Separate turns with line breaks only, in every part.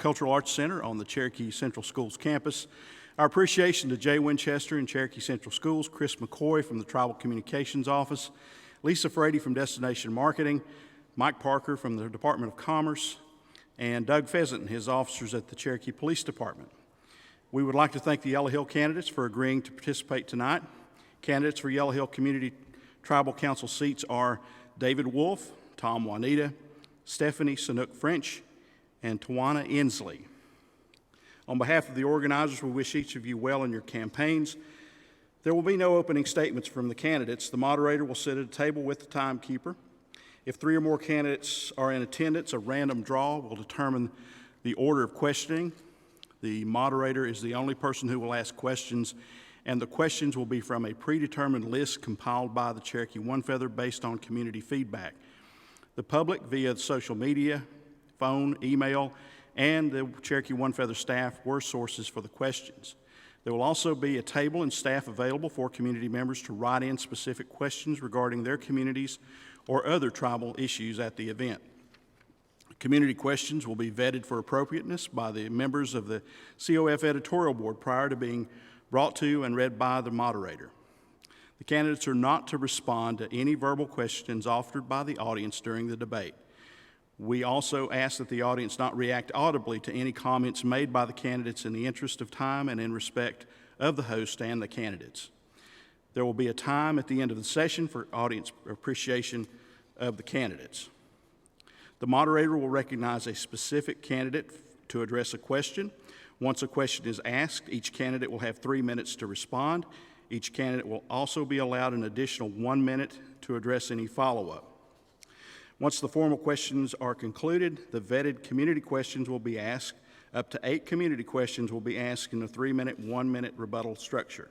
Cultural Arts Center on the Cherokee Central Schools campus. Our appreciation to Jay Winchester and Cherokee Central Schools, Chris McCoy from the Tribal Communications Office, Lisa Frady from Destination Marketing, Mike Parker from the Department of Commerce, and Doug Pheasant and his officers at the Cherokee Police Department. We would like to thank the Yellowhill candidates for agreeing to participate tonight. Candidates for Yellowhill Community Tribal Council seats are David Wolf, Tom Juanita, Stephanie Sanook French, and Tawana Inslee. On behalf of the organizers, we wish each of you well in your campaigns. There will be no opening statements from the candidates. The moderator will sit at a table with the timekeeper. If 3 or more candidates are in attendance, a random draw will determine the order of questioning. The moderator is the only person who will ask questions, and the questions will be from a predetermined list compiled by the Cherokee One Feather based on community feedback. The public, via social media, phone, email, and the Cherokee One Feather staff were sources for the questions. There will also be a table and staff available for community members to write in specific questions regarding their communities or other tribal issues at the event. Community questions will be vetted for appropriateness by the members of the COF editorial board prior to being brought to and read by the moderator. The candidates are not to respond to any verbal questions offered by the audience during the debate. We also ask that the audience not react audibly to any comments made by the candidates in the interest of time and in respect of the host and the candidates. There will be a time at the end of the session for audience appreciation of the candidates. The moderator will recognize a specific candidate to address a question. Once a question is asked, each candidate will have 3 minutes to respond. Each candidate will also be allowed an additional 1 minute to address any follow-up. Once the formal questions are concluded, the vetted community questions will be asked. Up to 8 community questions will be asked in a 3-minute, 1-minute rebuttal structure.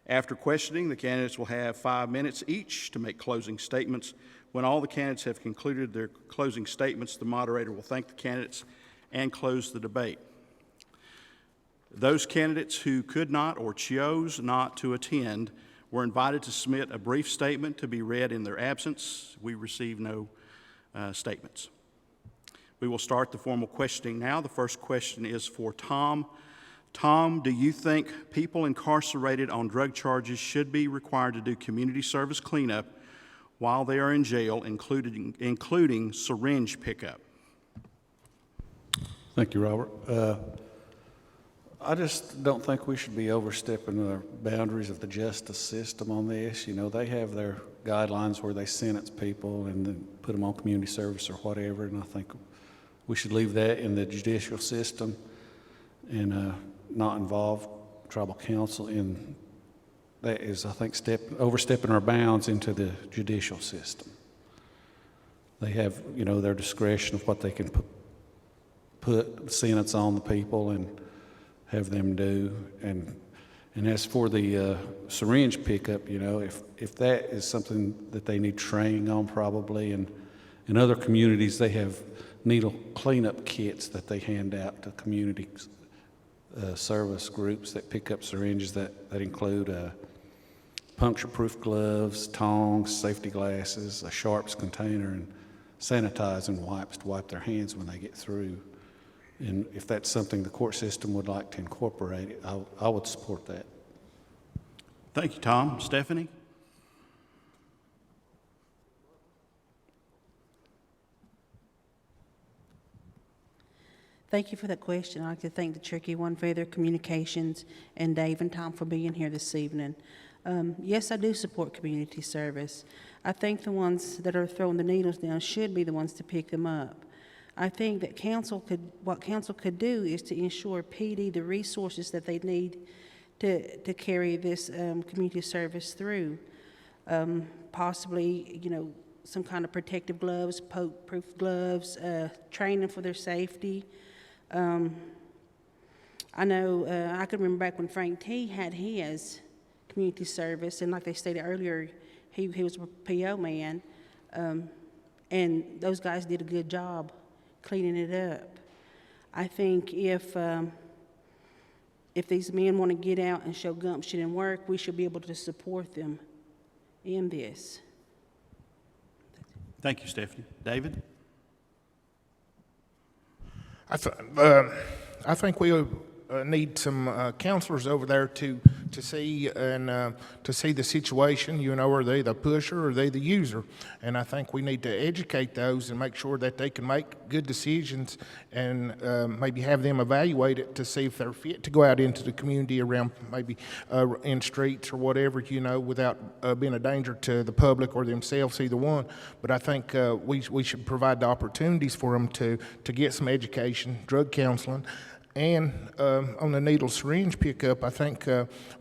After questioning, the candidates will have 5 minutes each to make closing statements. When all the candidates have concluded their closing statements, the moderator will thank the candidates and close the debate. Those candidates who could not or chose not to attend were invited to submit a brief statement to be read in their absence. We received no statements. We will start the formal questioning now. The first question is for Tom. Tom, do you think people incarcerated on drug charges should be required to do community service cleanup while they are in jail, including syringe pickup?
Thank you, Robert. I just don't think we should be overstepping the boundaries of the justice system on this. You know, they have their guidelines where they sentence people and then put them on community service or whatever, and I think we should leave that in the judicial system and not involve tribal council in that. Is, I think, overstepping our bounds into the judicial system. They have, you know, their discretion of what they can put sentence on the people and have them do. And as for the syringe pickup, you know, if that is something that they need training on probably, and in other communities they have needle cleanup kits that they hand out to community service groups that pick up syringes that include puncture-proof gloves, tongs, safety glasses, a sharps container, and sanitizing wipes to wipe their hands when they get through. And if that's something the court system would like to incorporate, I would support that.
Thank you, Tom. Stephanie?
Thank you for that question. I'd like to thank the Cherokee One Feather Communications and Dave and Tom for being here this evening. Yes, I do support community service. I think the ones that are throwing the needles down should be the ones to pick them up. I think that what council could do is to ensure PD the resources that they need to carry this community service through. Possibly, you know, some kind of protective gloves, poke-proof gloves, training for their safety. I know I can remember back when Frank T had his community service, and like they stated earlier, he was a PO man, and those guys did a good job cleaning it up. I think if these men want to get out and show gumption and work, we should be able to support them in this.
Thank you, Stephanie. David?
I think we need some counselors over there to see to see the situation. You know, are they the pusher or are they the user? And I think we need to educate those and make sure that they can make good decisions, and maybe have them evaluate it to see if they're fit to go out into the community around, maybe in streets or whatever, you know, without being a danger to the public or themselves, either one. But I think we should provide the opportunities for them to get some education, drug counseling. And on the needle syringe pickup, I think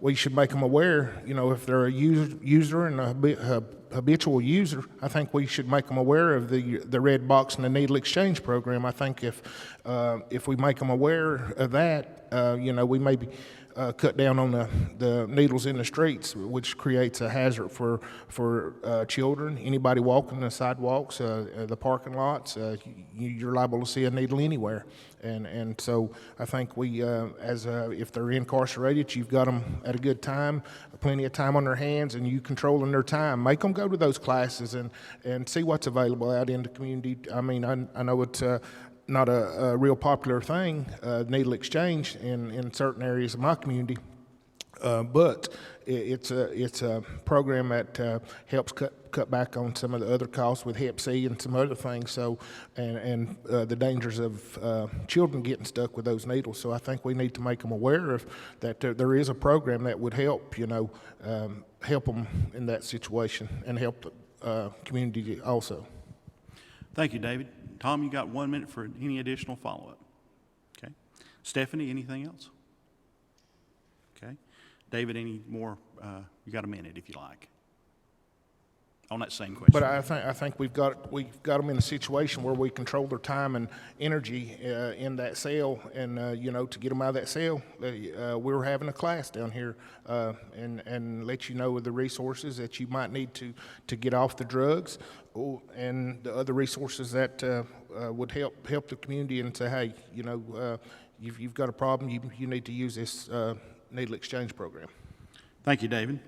we should make them aware, you know, if they're a user and a habitual user, I think we should make them aware of the red box and the needle exchange program. I think if we make them aware of that, you know, we maybe cut down on the needles in the streets, which creates a hazard for children, anybody walking the sidewalks, the parking lots. You're liable to see a needle anywhere. And so I think we, if they're incarcerated, you've got them at a good time, plenty of time on their hands, and you controlling their time. Make them go to those classes and see what's available out in the community. I mean, I know it's not a real popular thing, needle exchange in certain areas of my community, but it's a program that helps cut back on some of the other costs with Hep C and some other things. So, and the dangers of children getting stuck with those needles. So I think we need to make them aware of that. There is a program that would help, you know, help them in that situation and help the community also.
Thank you, David. Tom, you got 1 minute for any additional follow-up. Okay. Stephanie, anything else? Okay. David, any more? You got a minute if you like. On that same question.
But I think we've got them in a situation where we control their time and energy in that cell, and you know, to get them out of that cell, we're having a class down here and let you know of the resources that you might need to get off the drugs, and the other resources that would help the community, and say, hey, you know, you've got a problem, you need to use this needle exchange program.
Thank you, David.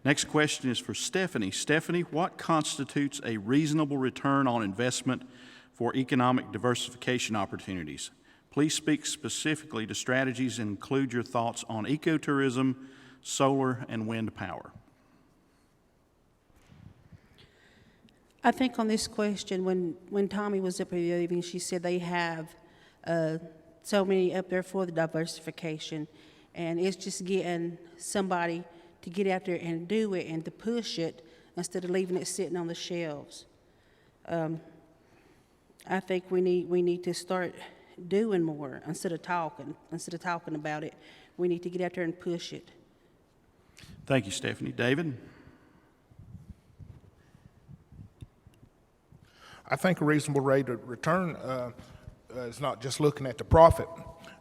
Next question is for Stephanie. Stephanie, what constitutes a reasonable return on investment for economic diversification opportunities? Please speak specifically to strategies and include your thoughts on ecotourism, solar, and wind power.
I think on this question, when Tommy was up here the other evening, she said they have so many up there for the diversification, and it's just getting somebody to get out there and do it and to push it instead of leaving it sitting on the shelves. I think we need to start doing more instead of talking about it. We need to get out there and push it.
Thank you, Stephanie. David?
I think a reasonable rate of return is not just looking at the profit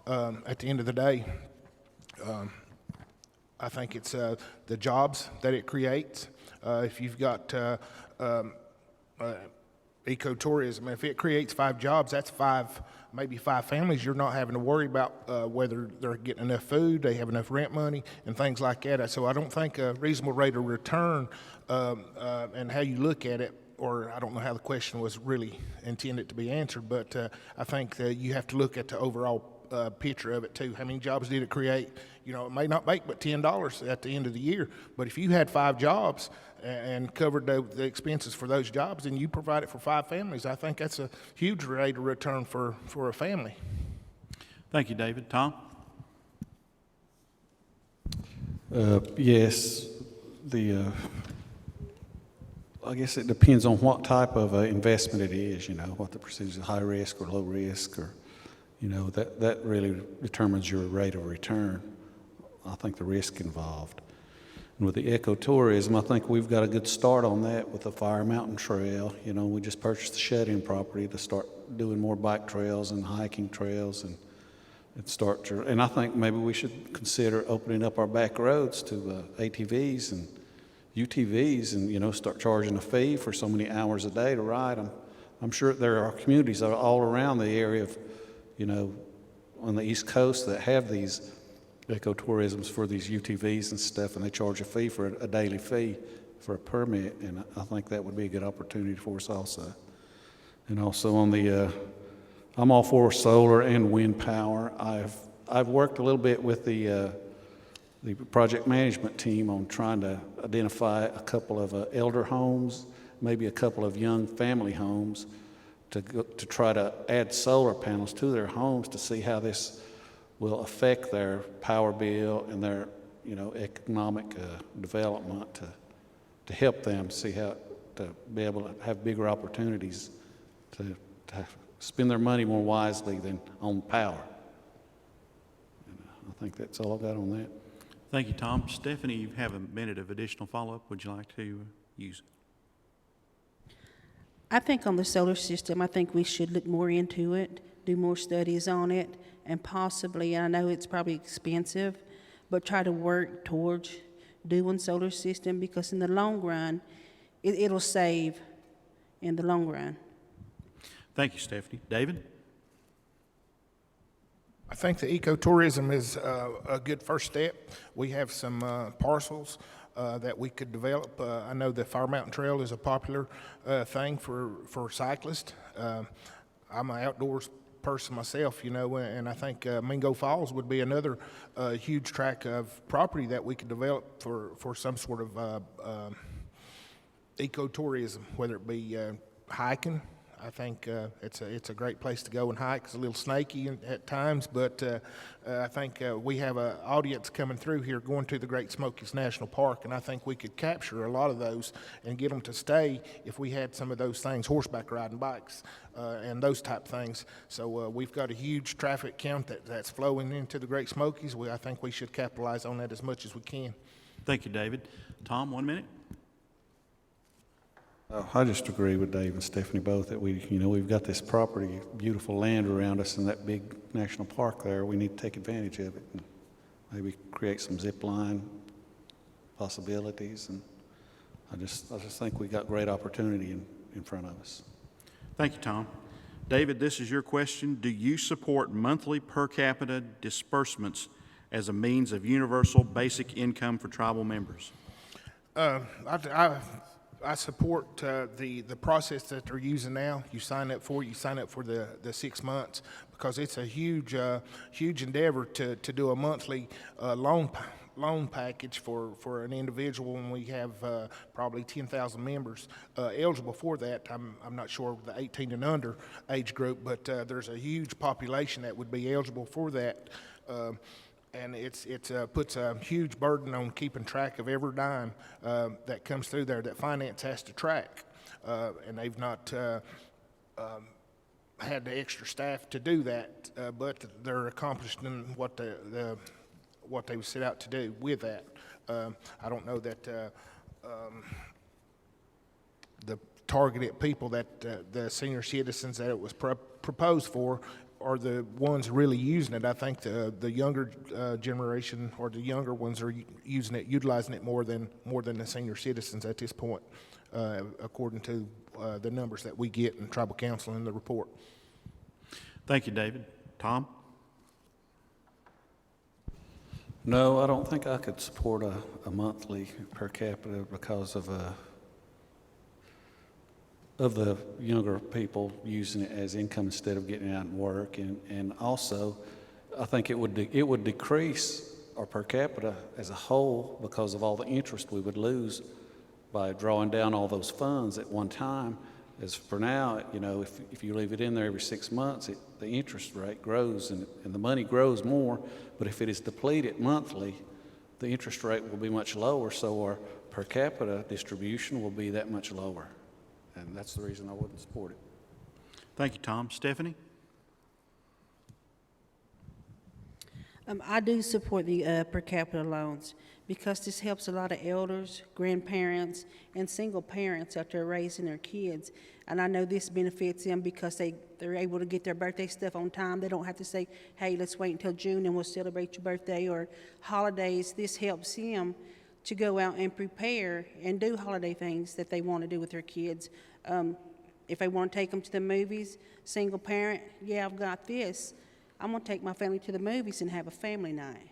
at the end of the day. I think it's the jobs that it creates. If you've got ecotourism, if it creates 5 jobs, that's maybe five families. You're not having to worry about whether they're getting enough food, they have enough rent money, and things like that. So I don't think a reasonable rate of return and how you look at it, or I don't know how the question was really intended to be answered, but I think that you have to look at the overall picture of it too. How many jobs did it create? You know, it may not make but $10 at the end of the year, but if you had 5 jobs and covered the expenses for those jobs, and you provide it for 5 families, I think that's a huge rate of return for a family.
Thank you, David. Tom?
Yes, I guess it depends on what type of investment it is, you know, what the percentage is, high risk or low risk, or, you know, that really determines your rate of return. I think the risk involved. And with the ecotourism, I think we've got a good start on that with the Fire Mountain Trail. You know, we just purchased the shut-in property to start doing more bike trails and hiking trails, and I think maybe we should consider opening up our back roads to ATVs and UTVs, and, you know, start charging a fee for so many hours a day to ride them. I'm sure there are communities all around the area of, you know, on the East Coast that have these ecotourisms for these UTVs and stuff, and they charge a fee for a daily fee for a permit, and I think that would be a good opportunity for us also. And also on the I'm all for solar and wind power. I've worked a little bit with the project management team on trying to identify a couple of elder homes, maybe a couple of young family homes, to try to add solar panels to their homes to see how this will affect their power bill and their economic development, to help them see how to be able to have bigger opportunities to spend their money more wisely than on power. And I think that's all I got on that.
Thank you, Tom. Stephanie, you have a minute of additional follow-up. Would you like to use it?
I think on the solar system, I think we should look more into it, do more studies on it, and possibly, I know it's probably expensive, but try to work towards doing solar system, because in the long run, it'll save in the long run.
Thank you, Stephanie. David?
I think the ecotourism is a good first step. We have some parcels that we could develop. I know the Fire Mountain Trail is a popular thing for cyclists. I'm an outdoors person myself, and I think Mingo Falls would be another huge tract of property that we could develop for some sort of ecotourism, whether it be hiking. I think it's a great place to go and hike. It's a little snaky at times, but I think we have an audience coming through here going to the Great Smokies National Park, and I think we could capture a lot of those and get them to stay if we had some of those things, horseback riding, bikes, and those type things. So we've got a huge traffic count that's flowing into the Great Smokies. I think we should capitalize on that as much as we can.
Thank you, David. Tom, 1 minute.
I just agree with Dave and Stephanie both that we've got this property, beautiful land around us in that big national park there. We need to take advantage of it and maybe create some zip line possibilities. And I just think we got great opportunity in front of us.
Thank you, Tom. David, this is your question. Do you support monthly per capita disbursements as a means of universal basic income for tribal members?
I support the process that they're using now. You sign up for the 6 months, because it's a huge endeavor to do a monthly loan package for an individual, and we have probably 10,000 members eligible for that. I'm not sure the 18 and under age group, but there's a huge population that would be eligible for that. And it puts a huge burden on keeping track of every dime that comes through there that finance has to track. And they've not had the extra staff to do that, but they're accomplishing what they set out to do with that. I don't know that the targeted people that the senior citizens that it was proposed for are the ones really using it. I think the younger generation, or the younger ones, are utilizing it more than the senior citizens at this point, according to the numbers that we get in tribal council in the report.
Thank you, David. Tom?
No, I don't think I could support a monthly per capita because of the younger people using it as income instead of getting out and work, and also I think it would decrease our per capita as a whole because of all the interest we would lose by drawing down all those funds at one time. As for now, if you leave it in there every 6 months, the interest rate grows and the money grows more. But if it is depleted monthly, the interest rate will be much lower, so our per capita distribution will be that much lower. And that's the reason I wouldn't support it.
Thank you, Tom. Stephanie?
I do support the per capita loans, because this helps a lot of elders, grandparents, and single parents out there raising their kids. And I know this benefits them because they're able to get their birthday stuff on time. They don't have to say, hey, let's wait until June and we'll celebrate your birthday or holidays. This helps them to go out and prepare and do holiday things that they want to do with their kids. If they want to take them to the movies, single parent, yeah, I've got this. I'm going to take my family to the movies and have a family night.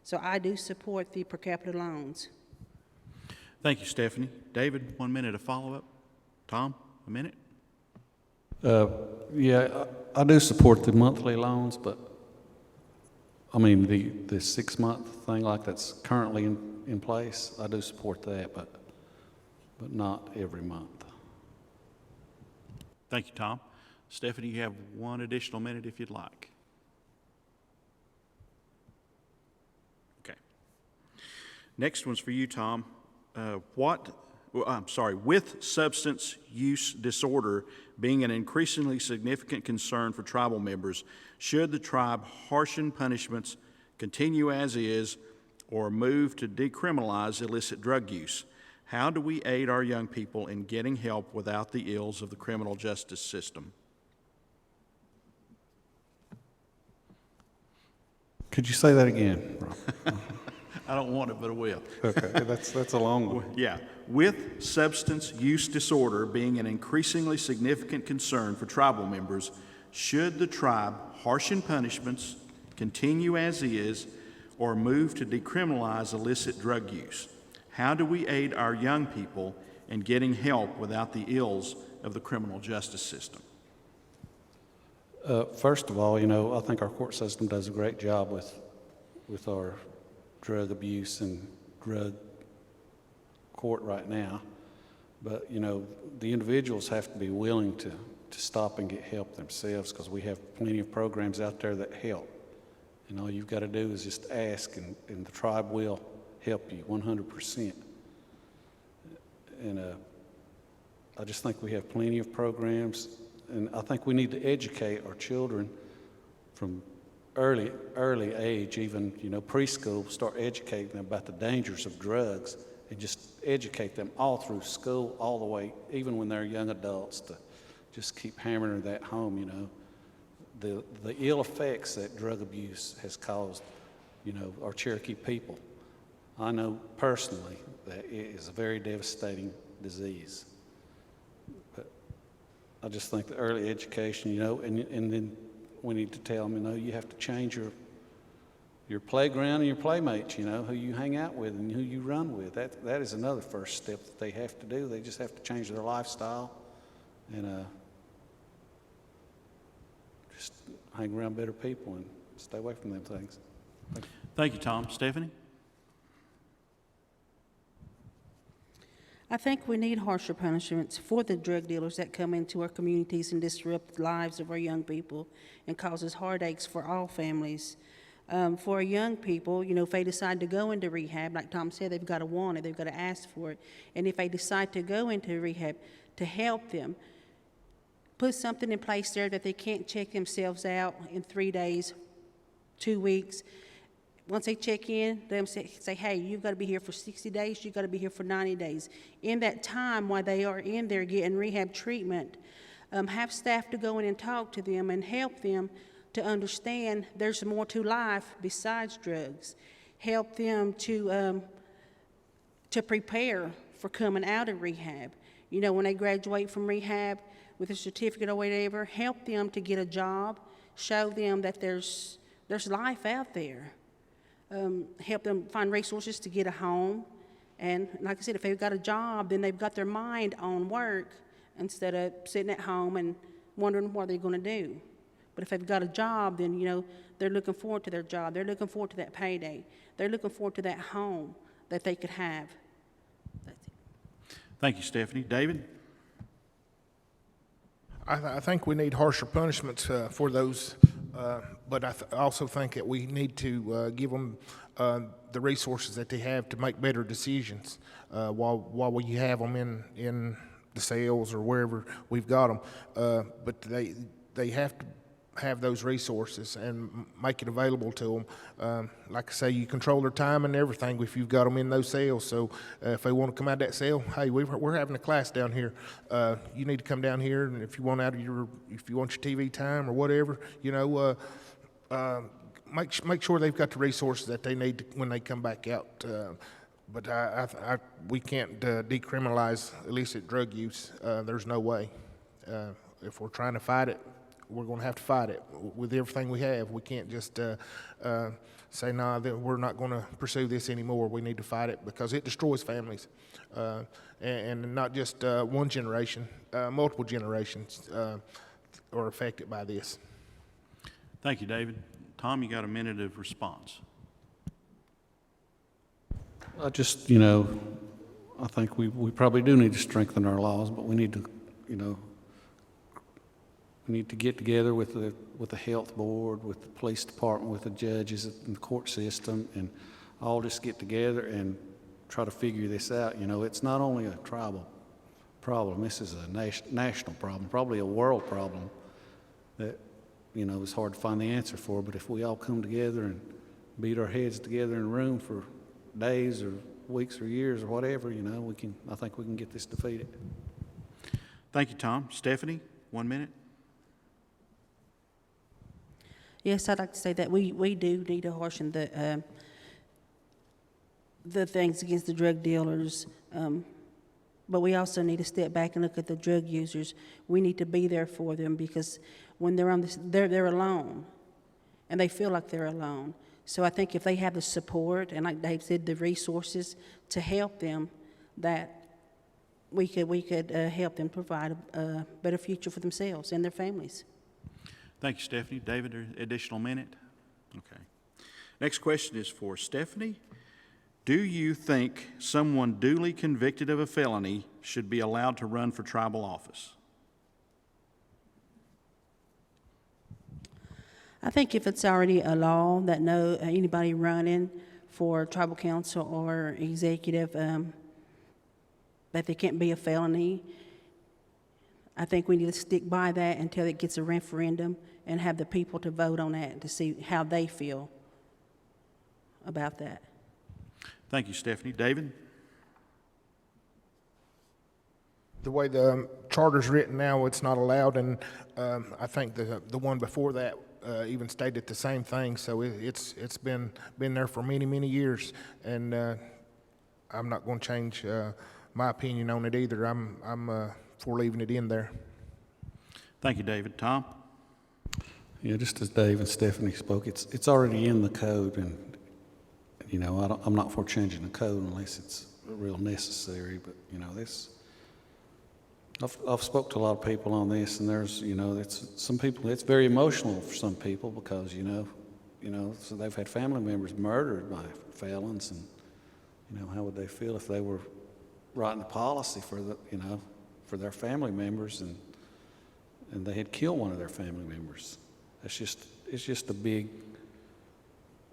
So I do support the per capita loans.
Thank you, Stephanie. David, 1 minute of follow-up. Tom, a minute.
Yeah, I do support the monthly loans, but, I mean, the 6-month thing like that's currently in place, I do support that, but not every month.
Thank you, Tom. Stephanie, you have one additional minute if you'd like. Okay. Next one's for you, Tom. With substance use disorder being an increasingly significant concern for tribal members, should the tribe harshen punishments, continue as is, or move to decriminalize illicit drug use? How do we aid our young people in getting help without the ills of the criminal justice system?
Could you say that again, Rob?
I don't want it, but I will.
Okay, that's a long one.
Yeah. With substance use disorder being an increasingly significant concern for tribal members, should the tribe harshen punishments, continue as is, or move to decriminalize illicit drug use? How do we aid our young people in getting help without the ills of the criminal justice system?
First of all, I think our court system does a great job with our drug abuse and drug court right now. But, the individuals have to be willing to stop and get help themselves, because we have plenty of programs out there that help. And all you've got to do is just ask, and the tribe will help you 100%. And I just think we have plenty of programs, and I think we need to educate our children from early age, even preschool. Start educating them about the dangers of drugs, and just educate them all through school, all the way, even when they're young adults, to just keep hammering that home. The ill effects that drug abuse has caused, our Cherokee people. I know personally that it is a very devastating disease. But I just think the early education, and then we need to tell them, you have to change your playground and your playmates, who you hang out with and who you run with. That is another first step that they have to do. They just have to change their lifestyle and just hang around better people and stay away from them things.
Thank you, Tom. Stephanie?
I think we need harsher punishments for the drug dealers that come into our communities and disrupt the lives of our young people and causes heartaches for all families. For our young people, if they decide to go into rehab, like Tom said, they've got to want it, they've got to ask for it. And if they decide to go into rehab, to help them, put something in place there that they can't check themselves out in 3 days, 2 weeks. Once they check in, they say, hey, you've got to be here for 60 days, you've got to be here for 90 days. In that time while they are in there getting rehab treatment, have staff to go in and talk to them and help them to understand there's more to life besides drugs. Help them to prepare for coming out of rehab. When they graduate from rehab with a certificate or whatever, help them to get a job, show them that there's life out there. Help them find resources to get a home. And like I said, if they've got a job, then they've got their mind on work instead of sitting at home and wondering what they're going to do. But if they've got a job, then, they're looking forward to their job. They're looking forward to that payday. They're looking forward to that home that they could have. That's it.
Thank you, Stephanie. David?
I think we need harsher punishments for those, but I also think that we need to give them the resources that they have to make better decisions while we have them in the cells or wherever we've got them. But they have to have those resources and make it available to them. Like I say, you control their time and everything if you've got them in those cells. So if they want to come out of that cell, hey, we're having a class down here. You need to come down here, and if you want your TV time or whatever, make sure they've got the resources that they need when they come back out. But we can't decriminalize illicit drug use. There's no way. If we're trying to fight it, we're going to have to fight it with everything we have. We can't just say, no, we're not going to pursue this anymore. We need to fight it because it destroys families. And not just one generation, multiple generations. are affected by this.
Thank you, David. Tom, you got a minute of response.
I just, I think we probably do need to strengthen our laws, but we need to, we need to get together with the health board, with the police department, with the judges and the court system, and all just get together and try to figure this out. It's not only a tribal problem. This is a national problem, probably a world problem that, it's hard to find the answer for. But if we all come together and beat our heads together in a room for days or weeks or years or whatever, I think we can get this defeated.
Thank you, Tom. Stephanie, 1 minute.
Yes, I'd like to say that we do need to harshen the things against the drug dealers, but we also need to step back and look at the drug users. We need to be there for them, because when they're on this, they're alone, and they feel like they're alone. So I think if they have the support, and like Dave said, the resources to help them, that we could help them provide a better future for themselves and their families.
Thank you, Stephanie. David, additional minute? Okay. Next question is for Stephanie. Do you think someone duly convicted of a felony should be allowed to run for tribal office?
I think if it's already a law that anybody running for tribal council or executive, that they can't be a felony, I think we need to stick by that until it gets a referendum and have the people to vote on that to see how they feel about that.
Thank you, Stephanie. David?
The way the charter's written now, it's not allowed, and I think the one before that even stated the same thing. So it's been there for many, many years, and I'm not going to change my opinion on it either. I'm for leaving it in there.
Thank you, David. Tom?
Yeah, just as Dave and Stephanie spoke, it's already in the code, and I'm not for changing the code unless it's real necessary. But this, I've spoke to a lot of people on this, and there's it's some people. It's very emotional for some people because so they've had family members murdered by felons, and how would they feel if they were writing the policy for for their family members, and they had killed one of their family members. It's just a big,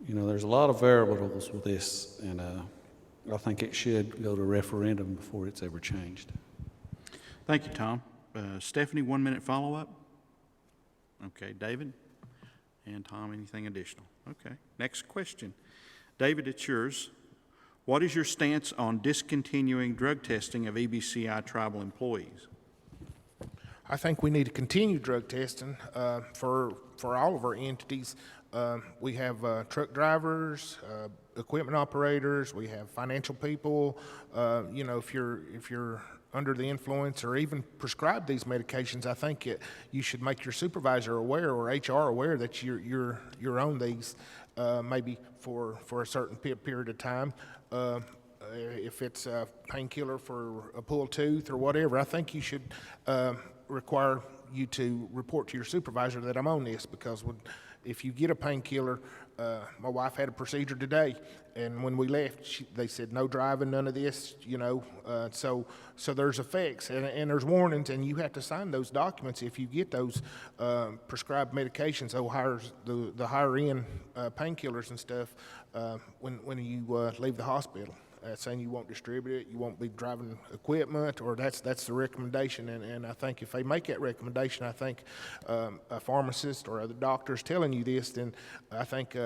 there's a lot of variables with this, and I think it should go to referendum before it's ever changed.
Thank you, Tom. Stephanie, 1 minute follow-up? Okay, David? And Tom, anything additional? Okay, next question. David, it's yours. What is your stance on discontinuing drug testing of EBCI tribal employees?
I think we need to continue drug testing for all of our entities. We have truck drivers, equipment operators. We have financial people. If you're under the influence or even prescribed these medications, I think you should make your supervisor aware or HR aware that you're on these, maybe for a certain period of time. If it's a painkiller for a pulled tooth or whatever, I think you should require you to report to your supervisor that I'm on this, because if you get a painkiller, my wife had a procedure today, and when we left, they said no driving, none of this, so there's effects and there's warnings, and you have to sign those documents if you get those prescribed medications, the higher end painkillers and stuff, when you leave the hospital. Saying you won't distribute it, you won't be driving equipment, or that's the recommendation. And I think if they make that recommendation, I think a pharmacist or other doctors telling you this, then I think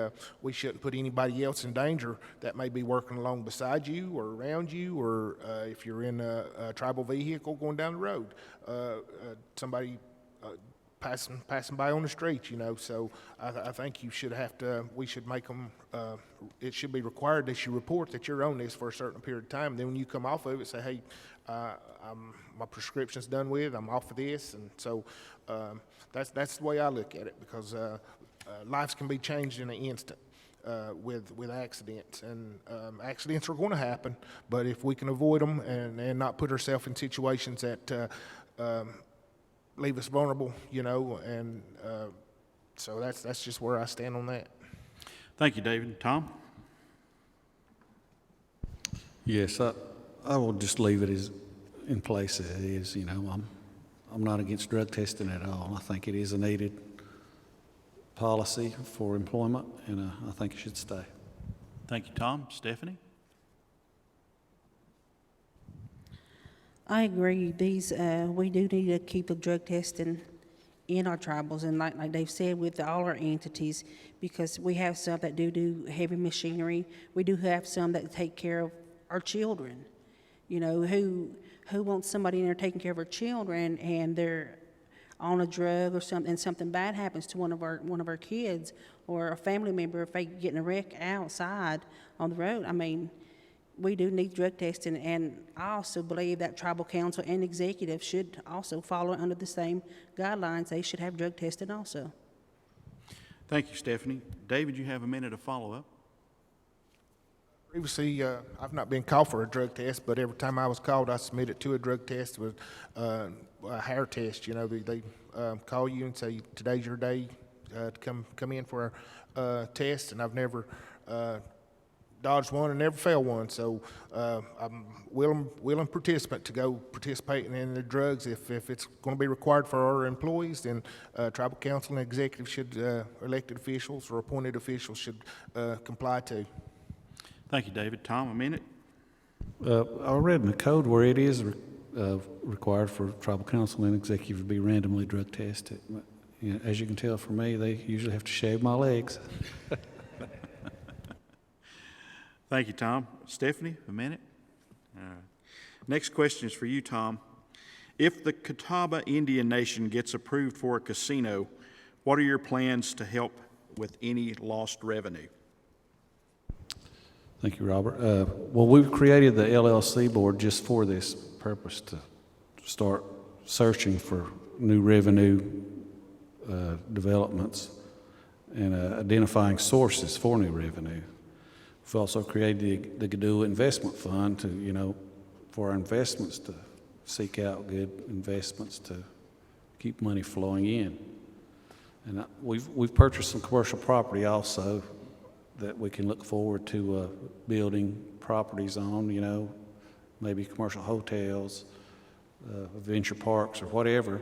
we shouldn't put anybody else in danger that may be working along beside you or around you, or if you're in a tribal vehicle going down the road, somebody passing by on the street, So I think you should we should make them, it should be required that you report that you're on this for a certain period of time. Then when you come off of it, say, hey, my prescription's done with, I'm off of this. And so that's the way I look at it, because lives can be changed in an instant with accidents. And accidents are going to happen, but if we can avoid them and not put ourselves in situations that leave us vulnerable, you know, and so that's just where I stand on that.
Thank you, David. Tom?
Yes, I will just leave it as in place as it is. You know, I'm not against drug testing at all. I think it is a needed policy for employment, and I think it should stay.
Thank you, Tom. Stephanie?
I agree. We do need to keep the drug testing in our tribals, and like Dave said, with all our entities, because we have some that do heavy machinery. We do have some that take care of our children. You know, who wants somebody in there taking care of our children, and they're on a drug or something, and something bad happens to one of our kids or a family member if they get in a wreck outside on the road. I mean, we do need drug testing, and I also believe that tribal council and executive should also follow under the same guidelines. They should have drug testing also.
Thank you, Stephanie. David, you have a minute of follow-up.
Previously, I've not been called for a drug test, but every time I was called, I submitted to a drug test with a hair test. You know, they call you and say, today's your day to come in for a test, and I've never dodged one and never failed one. So I'm willing participant to go participating in the drugs. If it's going to be required for our employees, then tribal council and executive should, elected officials or appointed officials should comply to.
Thank you, David. Tom, a minute. I read in the code where it is required for tribal council and executive to be randomly drug tested. You know, as you can tell from me, they usually have to shave my legs.
Thank you, Tom. Stephanie, a minute. Next question is for you, Tom. If the Catawba Indian Nation gets approved for a casino, what are your plans to help with any lost revenue?
Thank you, Robert. Well, we've created the LLC board just for this purpose, to start searching for new revenue developments and identifying sources for new revenue. We've also created the Gadula Investment Fund to, you know, for our investments, to seek out good investments to keep money flowing in. And we've purchased some commercial property also that we can look forward to building properties on, you know, maybe commercial hotels, venture parks, or whatever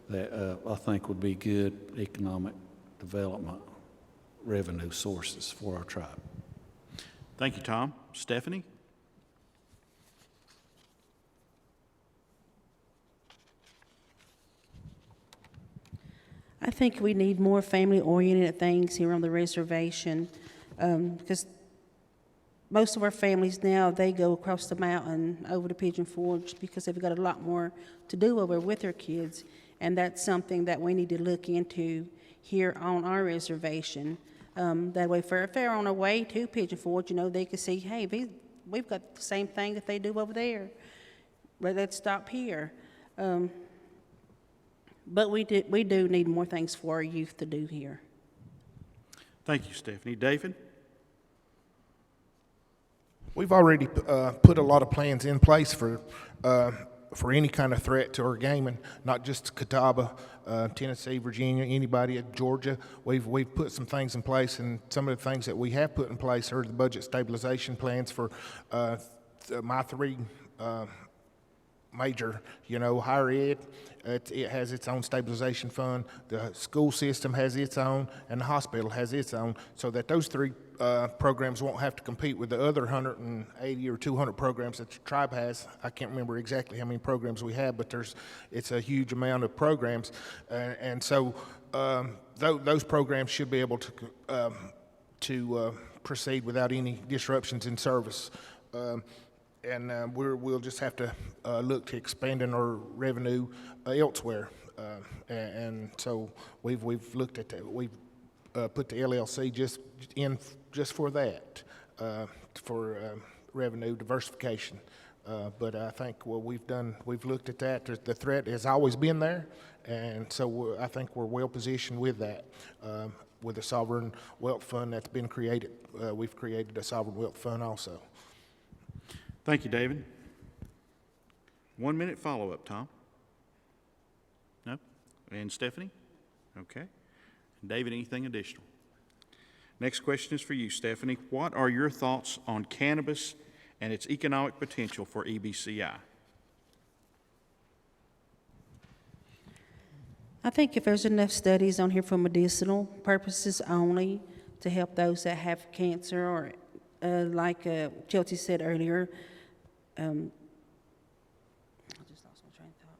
that I think would be good economic development revenue sources for our tribe.
Thank you, Tom. Stephanie?
I think we need more family-oriented things here on the reservation, because most of our families now, they go across the mountain over to Pigeon Forge because they've got a lot more to do over with their kids, and that's something that we need to look into here on our reservation. That way, if they're on their way to Pigeon Forge, you know, they can see, hey, we've got the same thing that they do over there. Let's stop here. But we do need more things for our youth to do here.
Thank you, Stephanie. David?
We've already put a lot of plans in place for any kind of threat to our gaming, not just Catawba, Tennessee, Virginia, anybody at Georgia. We've put some things in place, and some of the things that we have put in place are the budget stabilization plans for my three major, you know, higher ed. It has its own stabilization fund. The school system has its own, and the hospital has its own, so that those three programs won't have to compete with the other 180 or 200 programs that the tribe has. I can't remember exactly how many programs we have, but it's a huge amount of programs, and so those programs should be able to proceed without any disruptions in service. And we'll just have to look to expanding our revenue elsewhere, and so we've looked at that. We've put the LLC just for that, for revenue diversification. But I think what we've looked at that. The threat has always been there, and so I think we're well positioned with that. With the sovereign wealth fund that's been created, we've created a sovereign wealth fund also.
Thank you, David. 1 minute follow-up, Tom. No? And Stephanie? Okay. And David, anything additional? Next question is for you, Stephanie. What are your thoughts on cannabis and its economic potential for EBCI?
I think if there's enough studies on here for medicinal purposes only to help those that have cancer or, like Chelsea said earlier, I just lost my train of thought.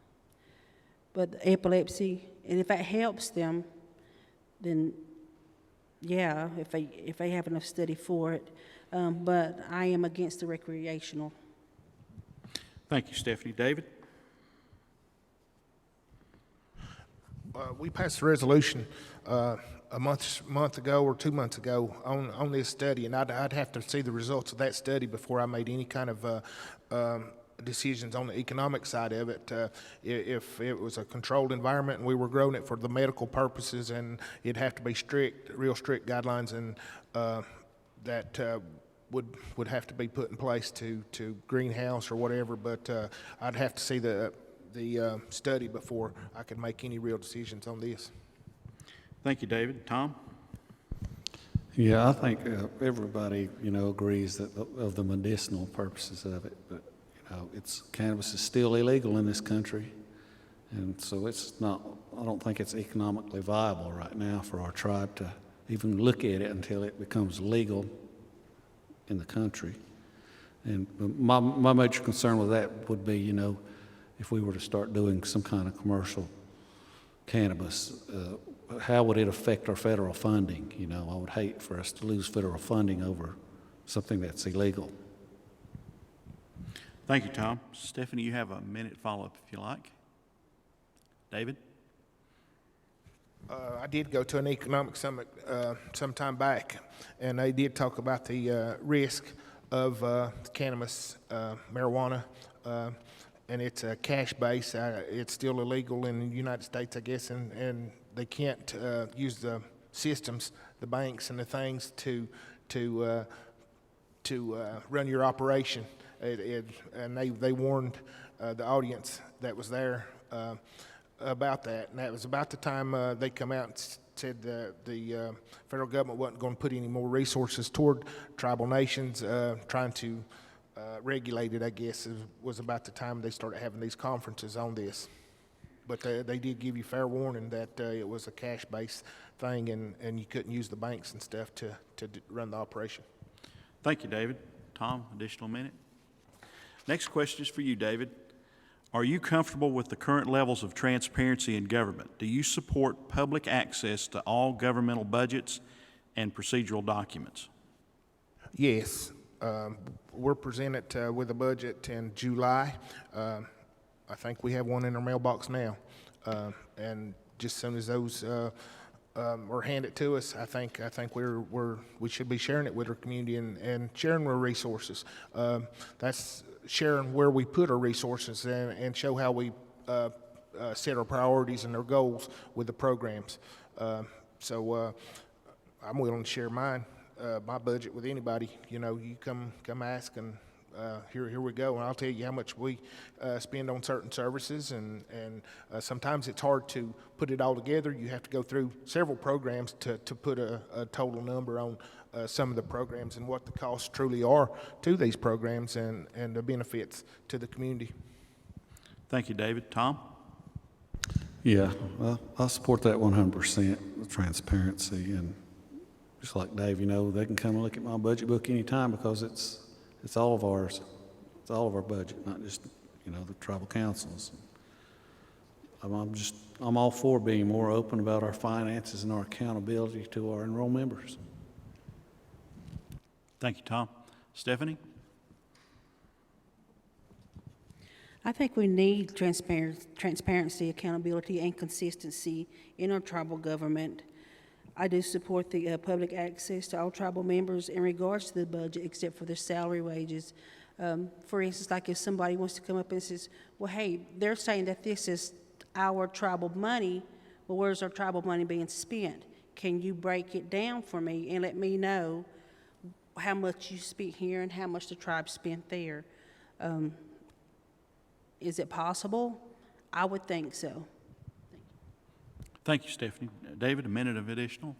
But epilepsy, and if that helps them, then yeah, if they have enough study for it. But I am against the recreational.
Thank you, Stephanie. David?
We passed a resolution a month ago or 2 months ago on this study, and I'd have to see the results of that study before I made any kind of decisions on the economic side of it. If it was a controlled environment and we were growing it for the medical purposes, and it'd have to be real strict guidelines, and that would have to be put in place to greenhouse or whatever. But I'd have to see the study before I could make any real decisions on this.
Thank you, David. Tom?
Yeah, I think everybody, agrees that of the medicinal purposes of it, but, cannabis is still illegal in this country, and so I don't think it's economically viable right now for our tribe to even look at it until it becomes legal in the country. And my major concern with that would be, if we were to start doing some kind of commercial cannabis, how would it affect our federal funding? I would hate for us to lose federal funding over something that's illegal.
Thank you, Tom. Stephanie, you have a minute follow-up if you like. David?
I did go to an economic summit some time back, and they did talk about the risk of cannabis, marijuana, and it's a cash base. It's still illegal in the United States, I guess, and they can't use the systems, the banks and the things to run your operation. And they warned the audience that was there about that, and that was about the time they come out and said the federal government wasn't going to put any more resources toward tribal nations, trying to regulate it, I guess, was about the time they started having these conferences on this. But they did give you fair warning that it was a cash-based thing, and you couldn't use the banks and stuff to run the operation.
Thank you, David. Tom, additional minute. Next question is for you, David. Are you comfortable with the current levels of transparency in government? Do you support public access to all governmental budgets and procedural documents?
Yes. We're presented with a budget in July. I think we have one in our mailbox now. And just as soon as those are handed to us, I think we should be sharing it with our community and sharing our resources. That's sharing where we put our resources and show how we set our priorities and our goals with the programs. So I'm willing to share my budget with anybody. You come ask, and here we go, and I'll tell you how much we spend on certain services, and sometimes it's hard to put it all together. You have to go through several programs to put a total number on some of the programs and what the costs truly are to these programs and the benefits to the community.
Thank you, David. Tom?
Yeah, well, I support that 100%, the transparency, and just like Dave, they can come and look at my budget book anytime because it's all of ours. It's all of our budget, not just, the tribal councils. I'm all for being more open about our finances and our accountability to our enrolled members.
Thank you, Tom. Stephanie?
I think we need transparency, accountability, and consistency in our tribal government. I do support the public access to all tribal members in regards to the budget, except for their salary, wages. For instance, like if somebody wants to come up and says, well, hey, they're saying that this is our tribal money. Well, where's our tribal money being spent? Can you break it down for me and let me know how much you spent here and how much the tribe spent there? Is it possible? I would think so.
Thank you, Stephanie. David, a minute of additional.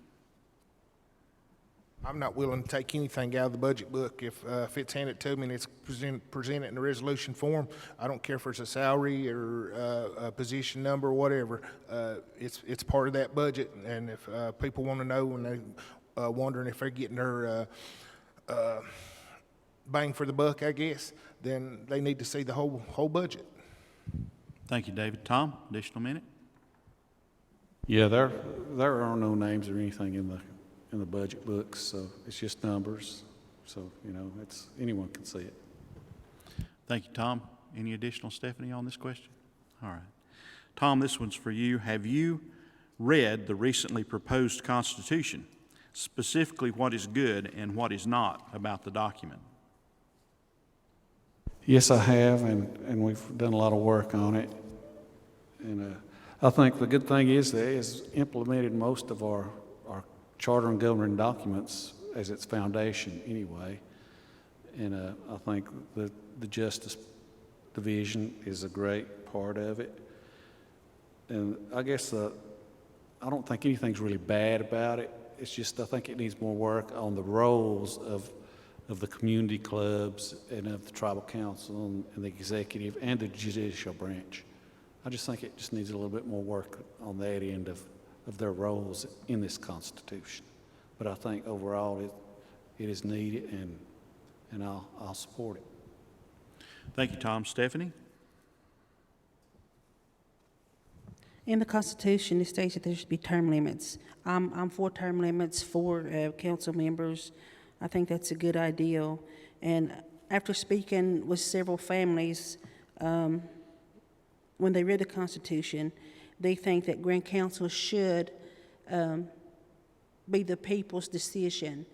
I'm not willing to take anything out of the budget book. If it's handed to me and it's presented in a resolution form, I don't care if it's a salary or a position number or whatever. It's part of that budget, and if people want to know and they wondering if they're getting their bang for the buck, I guess, then they need to see the whole budget.
Thank you, David. Tom, additional minute.
Yeah, there are no names or anything in the budget books, so it's just numbers. So, you know, anyone can see it.
Thank you, Tom. Any additional, Stephanie, on this question? All right. Tom, this one's for you. Have you read the recently proposed Constitution, specifically what is good and what is not about the document?
Yes, I have, and we've done a lot of work on it. And I think the good thing is that it's implemented most of our charter and governing documents as its foundation anyway. And I think the Justice Division is a great part of it. And I guess I don't think anything's really bad about it. It's just I think it needs more work on the roles of the community clubs and of the tribal council and the executive and the judicial branch. I just think it just needs a little bit more work on that end of their roles in this Constitution. But I think overall it is needed, and I'll support it.
Thank you, Tom. Stephanie?
In the Constitution, it states that there should be term limits. I'm for term limits for council members. I think that's a good idea. And after speaking with several families, when they read the Constitution, they think that Grand Council should be the people's decision.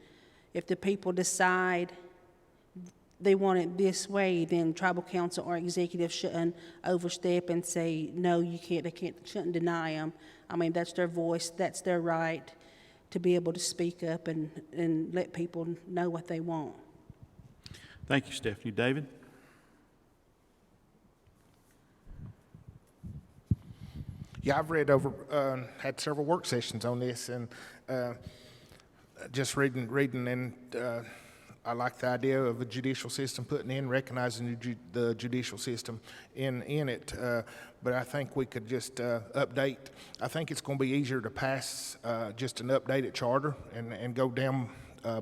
If the people decide they want it this way, then tribal council or executive shouldn't overstep and say, no, you can't, shouldn't deny them. I mean, that's their voice, that's their right to be able to speak up and let people know what they want.
Thank you, Stephanie. David?
Yeah, I've read had several work sessions on this, and just reading, and I like the idea of a judicial system putting in, recognizing the judicial system in it. But I think we could just update. I think it's going to be easier to pass just an updated charter and go down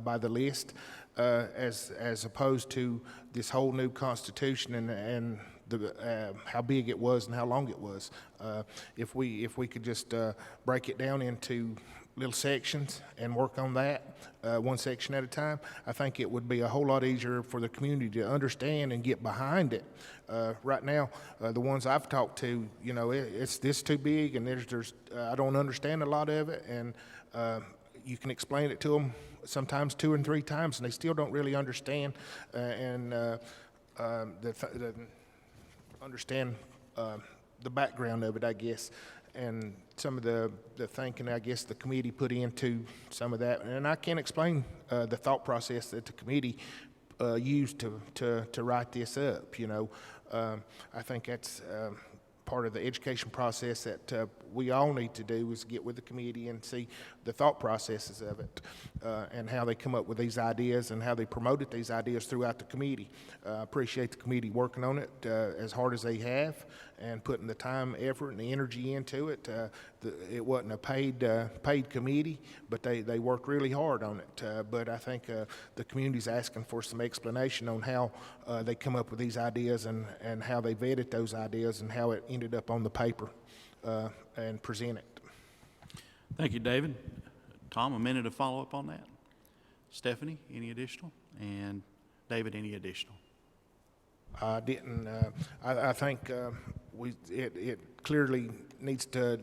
by the list as opposed to this whole new Constitution and how big it was and how long it was. If we could just break it down into little sections and work on that one section at a time, I think it would be a whole lot easier for the community to understand and get behind it. Right now, the ones I've talked to, you know, it's this too big, and there's I don't understand a lot of it, and you can explain it to them sometimes 2 and 3 times, and they still don't really understand understand the background of it, I guess, and some of the thinking, I guess, the committee put into some of that. And I can't explain the thought process that the committee used to write this up, you know. I think that's part of the education process that we all need to do, is get with the committee and see the thought processes of it and how they come up with these ideas and how they promoted these ideas throughout the committee. I appreciate the committee working on it as hard as they have and putting the time, effort, and the energy into it. It wasn't a paid committee, but they worked really hard on it. But I think the community's asking for some explanation on how they come up with these ideas and how they vetted those ideas and how it ended up on the paper and presented.
Thank you, David. Tom, a minute to follow up on that. Stephanie, any additional? And David, any additional?
I didn't. I think it clearly needs to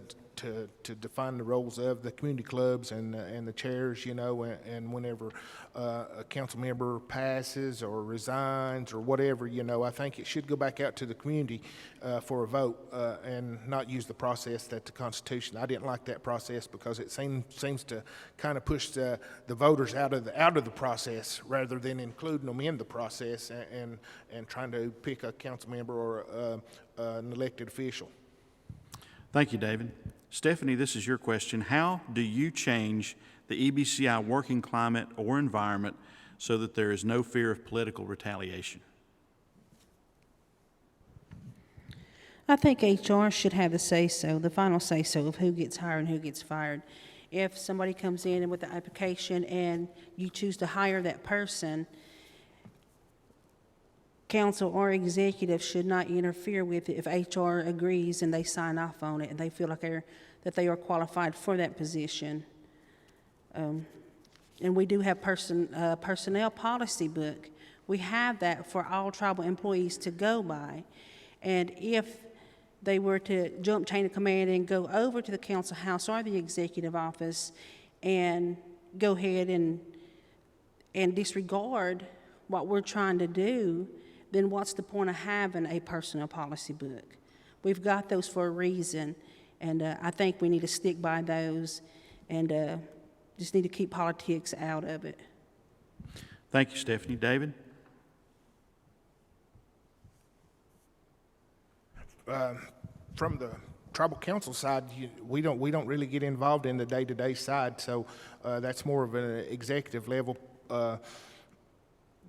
define the roles of the community clubs and the chairs, you know, and whenever a council member passes or resigns or whatever, you know, I think it should go back out to the community for a vote and not use the process that the Constitution. I didn't like that process because it seems to kind of push the voters out of the process rather than including them in the process and trying to pick a council member or an elected official.
Thank you, David. Stephanie, this is your question. How do you change the EBCI working climate or environment so that there is no fear of political retaliation?
I think HR should have the say-so, the final say-so of who gets hired and who gets fired. If somebody comes in with an application and you choose to hire that person, council or executive should not interfere with it if HR agrees and they sign off on it and they feel like that they are qualified for that position. And we do have personnel policy book. We have that for all tribal employees to go by. And if they were to jump chain of command and go over to the council house or the executive office and go ahead and disregard what we're trying to do, then what's the point of having a personnel policy book? We've got those for a reason, and I think we need to stick by those and just need to keep politics out of it.
Thank you, Stephanie. David?
From the tribal council side, we don't really get involved in the day-to-day side, so that's more of an executive level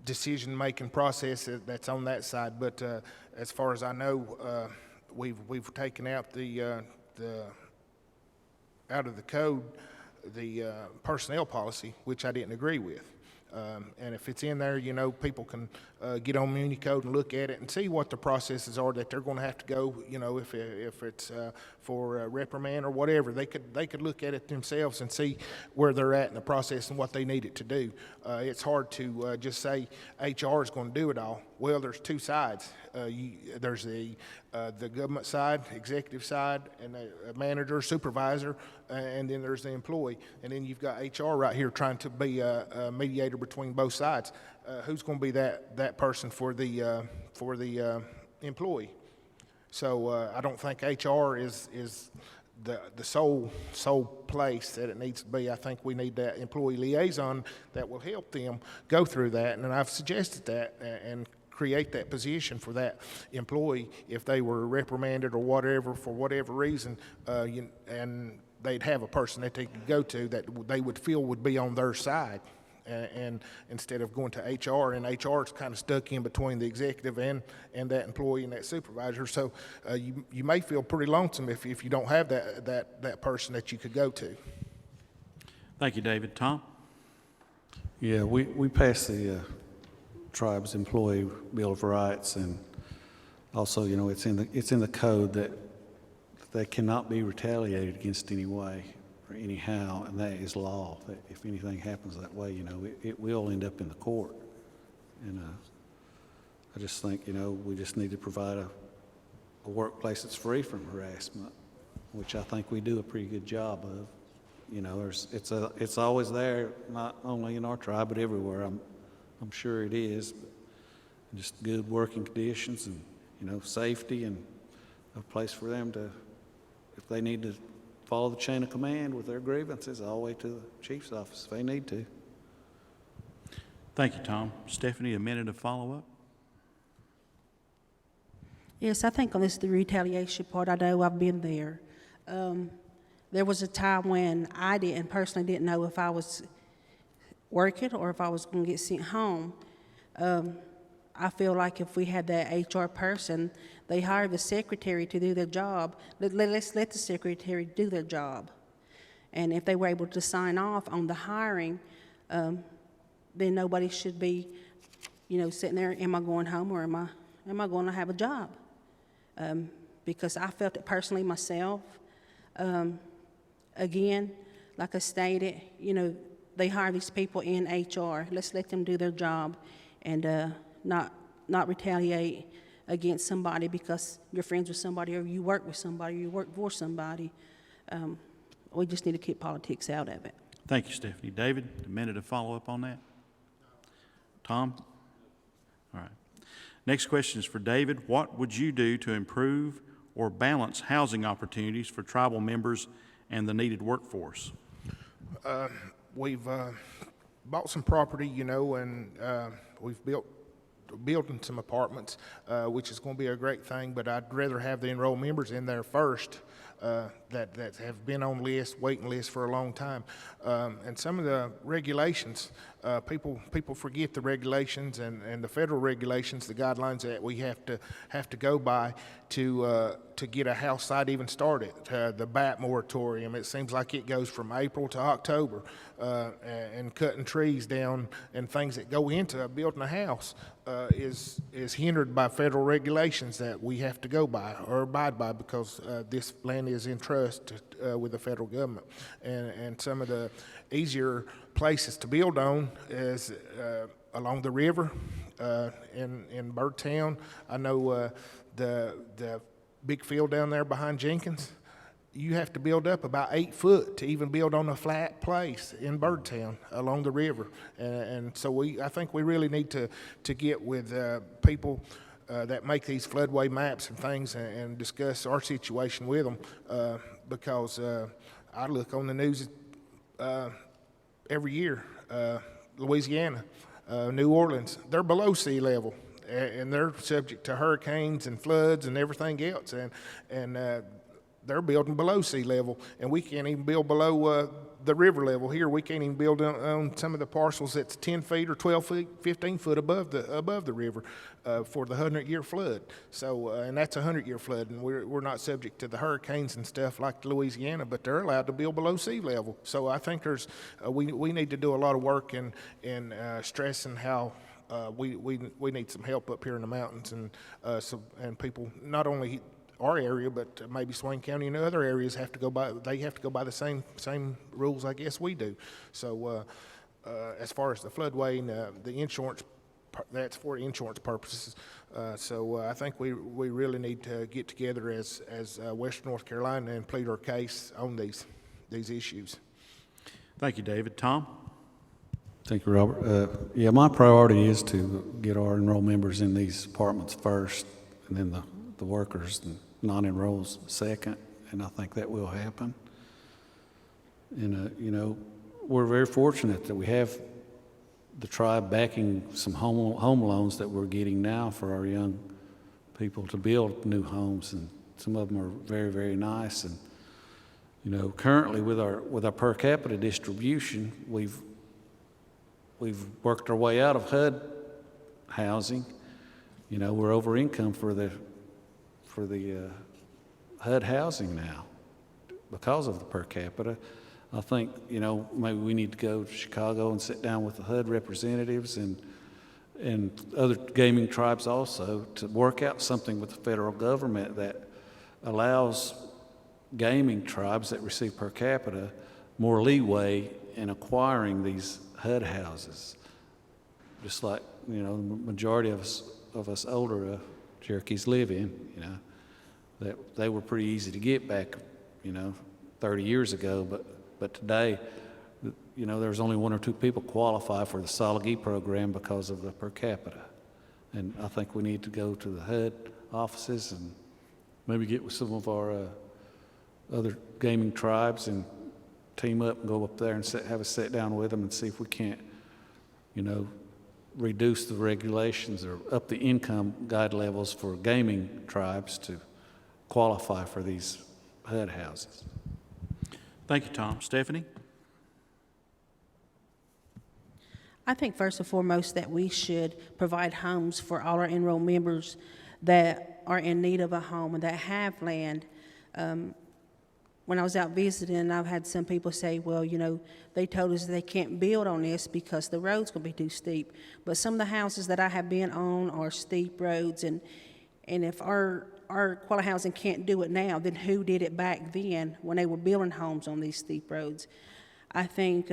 decision-making process that's on that side. But as far as I know, we've taken out the out of the code the personnel policy, which I didn't agree with. And if it's in there, you know, people can get on Municode and look at it and see what the processes are that they're going to have to go. You know, if it's for reprimand or whatever, they could look at it themselves and see where they're at in the process and what they need it to do. It's hard to just say HR is going to do it all. Well, there's two sides. There's the government side, executive side, and a manager, supervisor, and then there's the employee. And then you've got HR right here trying to be a mediator between both sides. Who's going to be that person for the employee? So I don't think HR is the sole place that it needs to be. I think we need that employee liaison that will help them go through that. And I've suggested that and create that position for that employee if they were reprimanded or whatever for whatever reason, and they'd have a person that they could go to that they would feel would be on their side. And instead of going to HR, and HR is kind of stuck in between the executive and that employee and that supervisor. So you may feel pretty lonesome if you don't have that person that you could go to.
Thank you, David. Tom?
Yeah, we passed the tribe's employee bill of rights, and also, you know, it's in the code that they cannot be retaliated against any way or anyhow, and that is law. That if anything happens that way, you know, it will end up in the court. And I just think, you know, we just need to provide a workplace that's free from harassment, which I think we do a pretty good job of. You know, it's always there, not only in our tribe but everywhere. I'm sure it is. But just good working conditions and, you know, safety and a place for them to, if they need to follow the chain of command with their grievances all the way to the chief's office if they need to.
Thank you, Tom. Stephanie, a minute of follow-up.
Yes, I think on the retaliation part, I know I've been there. There was a time when I personally didn't know if I was working or if I was going to get sent home. I feel like if we had that HR person, they hire the secretary to do their job. Let's let the secretary do their job. And if they were able to sign off on the hiring, then nobody should be, you know, sitting there, am I going home or am I going to have a job? Because I felt it personally myself. Again, like I stated, you know, they hire these people in HR. Let's let them do their job and not retaliate against somebody because you're friends with somebody or you work with somebody or you work for somebody. We just need to keep politics out of it.
Thank you, Stephanie. David, a minute of follow-up on that. Tom? All right. Next question is for David. What would you do to improve or balance housing opportunities for tribal members and the needed workforce?
We've bought some property, you know, and we've building some apartments, which is going to be a great thing, but I'd rather have the enrolled members in there first that have been on waiting lists for a long time. And some of the regulations, people forget the regulations and the federal regulations, the guidelines that we have to go by to get a house site even started. The BAT moratorium, it seems like it goes from April to October, and cutting trees down and things that go into building a house is hindered by federal regulations that we have to go by or abide by, because this land is in trust with the federal government. And some of the easier places to build on is along the river, in Birdtown. I know the big field down there behind Jenkins, you have to build up about 8 foot to even build on a flat place in Birdtown along the river. And so I think we really need to get with people that make these floodway maps and things and discuss our situation with them, because I look on the news every year. Louisiana, New Orleans, they're below sea level, and they're subject to hurricanes and floods and everything else, and they're building below sea level, and we can't even build below the river level here. We can't even build on some of the parcels that's 10 feet or 12 feet, 15 foot above the river for the 100-year flood. So, and that's a 100-year flood, and we're not subject to the hurricanes and stuff like Louisiana, but they're allowed to build below sea level. So I think there's we need to do a lot of work in stressing how we need some help up here in the mountains, and people not only our area, but maybe Swain County and other areas have to go by the same rules, I guess, we do. So as far as the floodway and the insurance, that's for insurance purposes. So I think we really need to get together as Western North Carolina and plead our case on these issues.
Thank you, David. Tom?
Thank you, Robert. Yeah, my priority is to get our enrolled members in these departments first, and then the workers and non-enrolls second, and I think that will happen. And we're very fortunate that we have the tribe backing some home loans that we're getting now for our young people to build new homes, and some of them are very, very nice. And currently with our per capita distribution, we've worked our way out of HUD housing. We're over income for the HUD housing now because of the per capita. I think, maybe we need to go to Chicago and sit down with the HUD representatives and other gaming tribes also to work out something with the federal government that allows gaming tribes that receive per capita more leeway in acquiring these HUD houses. Just like, the majority of us older Cherokees live in, that they were pretty easy to get back, 30 years ago, but today, there's only 1 or 2 people qualify for the Solid program because of the per capita. And I think we need to go to the HUD offices and maybe get with some of our other gaming tribes and team up and go up there and have a sit down with them and see if we can't, reduce the regulations or up the income guide levels for gaming tribes to qualify for these HUD houses.
Thank you, Tom. Stephanie?
I think first and foremost that we should provide homes for all our enrolled members that are in need of a home and that have land. When I was out visiting, I've had some people say, well, they told us they can't build on this because the road's going to be too steep. But some of the houses that I have been on are steep roads, and if our quality housing can't do it now, then who did it back then when they were building homes on these steep roads? I think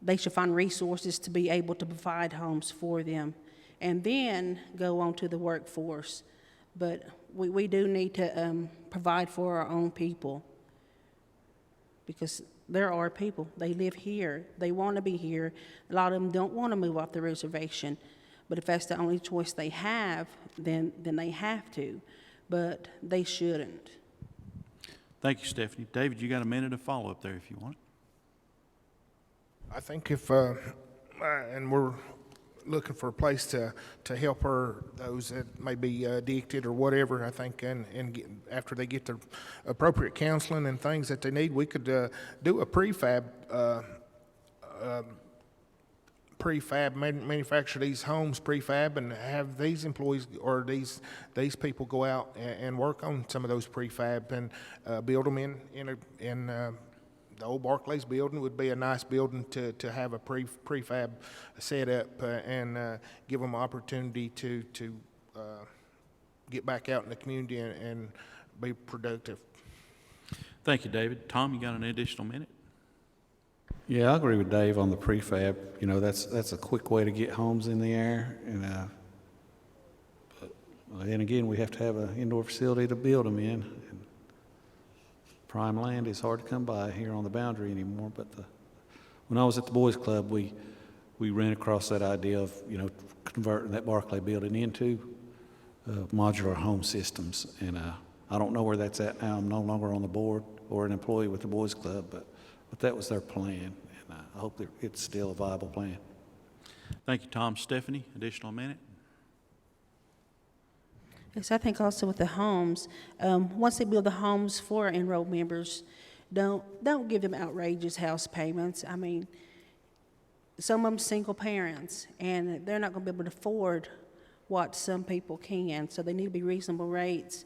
they should find resources to be able to provide homes for them and then go on to the workforce. But we do need to provide for our own people, because there are people, they live here, they want to be here. A lot of them don't want to move off the reservation, but if that's the only choice they have, then they have to, but they shouldn't.
Thank you, Stephanie. David, you got a minute of follow-up there if you want.
I think if, and we're looking for a place to help those that may be addicted or whatever, I think, and after they get the appropriate counseling and things that they need, we could do a manufacture these homes prefab and have these employees or these people go out and work on some of those prefab and build them in the old Barclays building would be a nice building to have a prefab set up and give them opportunity to get back out in the community and be productive.
Thank you, David. Tom, you got an additional minute?
Yeah, I agree with Dave on the prefab. You know, that's a quick way to get homes in the air, and then again, we have to have an indoor facility to build them in. And prime land is hard to come by here on the boundary anymore. But when I was at the Boys Club, we ran across that idea of, you know, converting that Barclay building into modular home systems, and I don't know where that's at now. I'm no longer on the board or an employee with the Boys Club, but that was their plan, and I hope that it's still a viable plan.
Thank you, Tom. Stephanie, additional minute?
Yes, I think also with the homes, once they build the homes for enrolled members, don't give them outrageous house payments. I mean, some of them single parents, and they're not going to be able to afford what some people can, so they need to be reasonable rates.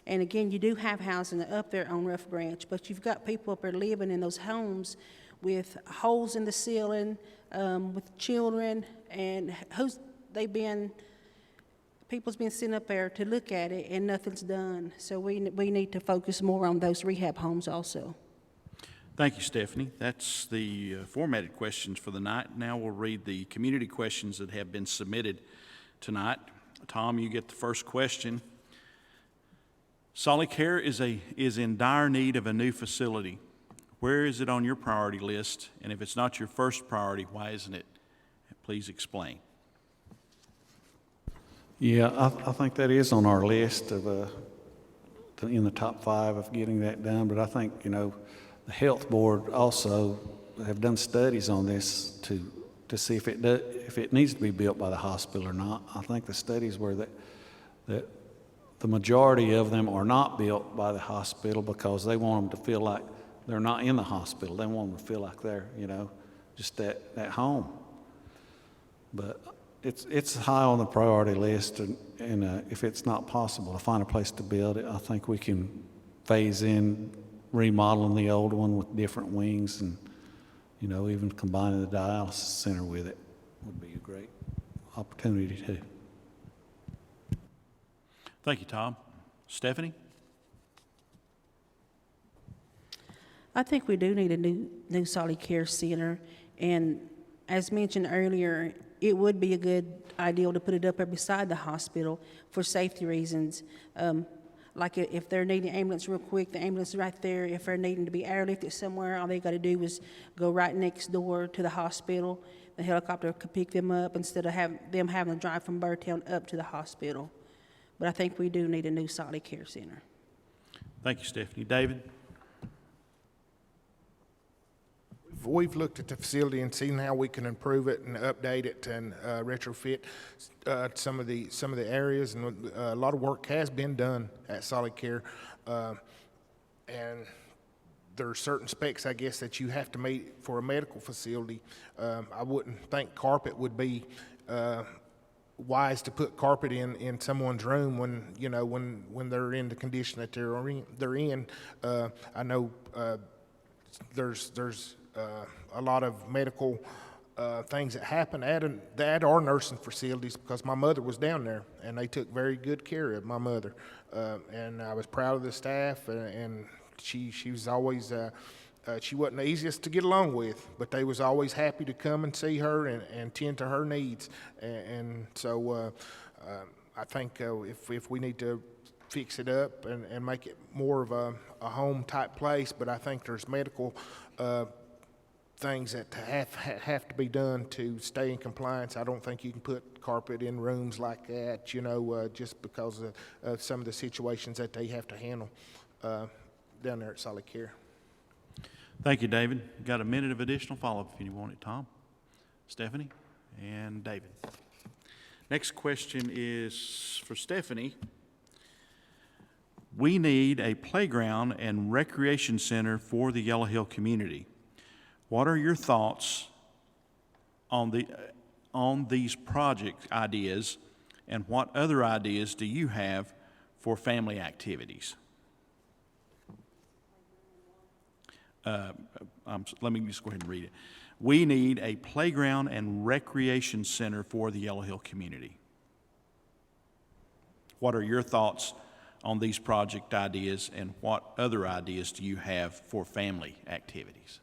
And again, you do have housing up there on Rough Branch, but you've got people up there living in those homes with holes in the ceiling, with children, and people's been sitting up there to look at it, and nothing's done. So we need to focus more on those rehab homes also.
Thank you, Stephanie. That's the formatted questions for the night. Now we'll read the community questions that have been submitted tonight. Tom, you get the first question. Solid Care is in dire need of a new facility. Where is it on your priority list? And if it's not your first priority, why isn't it? Please explain.
Yeah, I think that is on our list of in the top 5 of getting that done. But I think, you know, the health board also have done studies on this to see if it needs to be built by the hospital or not. I think the studies were that the majority of them are not built by the hospital because they want them to feel like they're not in the hospital. They want them to feel like they're, you know, just at home. But it's high on the priority list, and if it's not possible to find a place to build it, I think we can phase in remodeling the old one with different wings, and, you know, even combining the dialysis center with it would be a great opportunity too.
Thank you, Tom. Stephanie?
I think we do need a new Solid Care Center, and as mentioned earlier, it would be a good idea to put it up there beside the hospital for safety reasons. Like if they're needing an ambulance real quick, the ambulance is right there. If they're needing to be airlifted somewhere, all they got to do is go right next door to the hospital. The helicopter could pick them up instead of them having to drive from Birdtown up to the hospital. But I think we do need a new Solid Care Center.
Thank you, Stephanie. David?
We've looked at the facility and seen how we can improve it and update it and retrofit some of the areas, and a lot of work has been done at Solid Care, and there are certain specs, I guess, that you have to meet for a medical facility. I wouldn't think carpet would be wise to put carpet in someone's room when they're in the condition that they're in. I know there's a lot of medical things that happen at our nursing facilities, because my mother was down there and they took very good care of my mother, and I was proud of the staff, and she was always she wasn't the easiest to get along with, but they was always happy to come and see her and tend to her needs, and so I think if we need to fix it up and make it more of a home type place, but I think there's medical things that have to be done to stay in compliance. I don't think you can put carpet in rooms like that, just because of some of the situations that they have to handle down there at Solid Care.
Thank you, David. Got a minute of additional follow-up if you want it, Tom. Stephanie? and David. Next question is for Stephanie. We need a playground and recreation center for the Yellowhill community. What are your thoughts on these project ideas, and what other ideas do you have for family activities? Let me just go ahead and read it. We need a playground and recreation center for the Yellowhill community. What are your thoughts on these project ideas, and what other ideas do you have for family activities?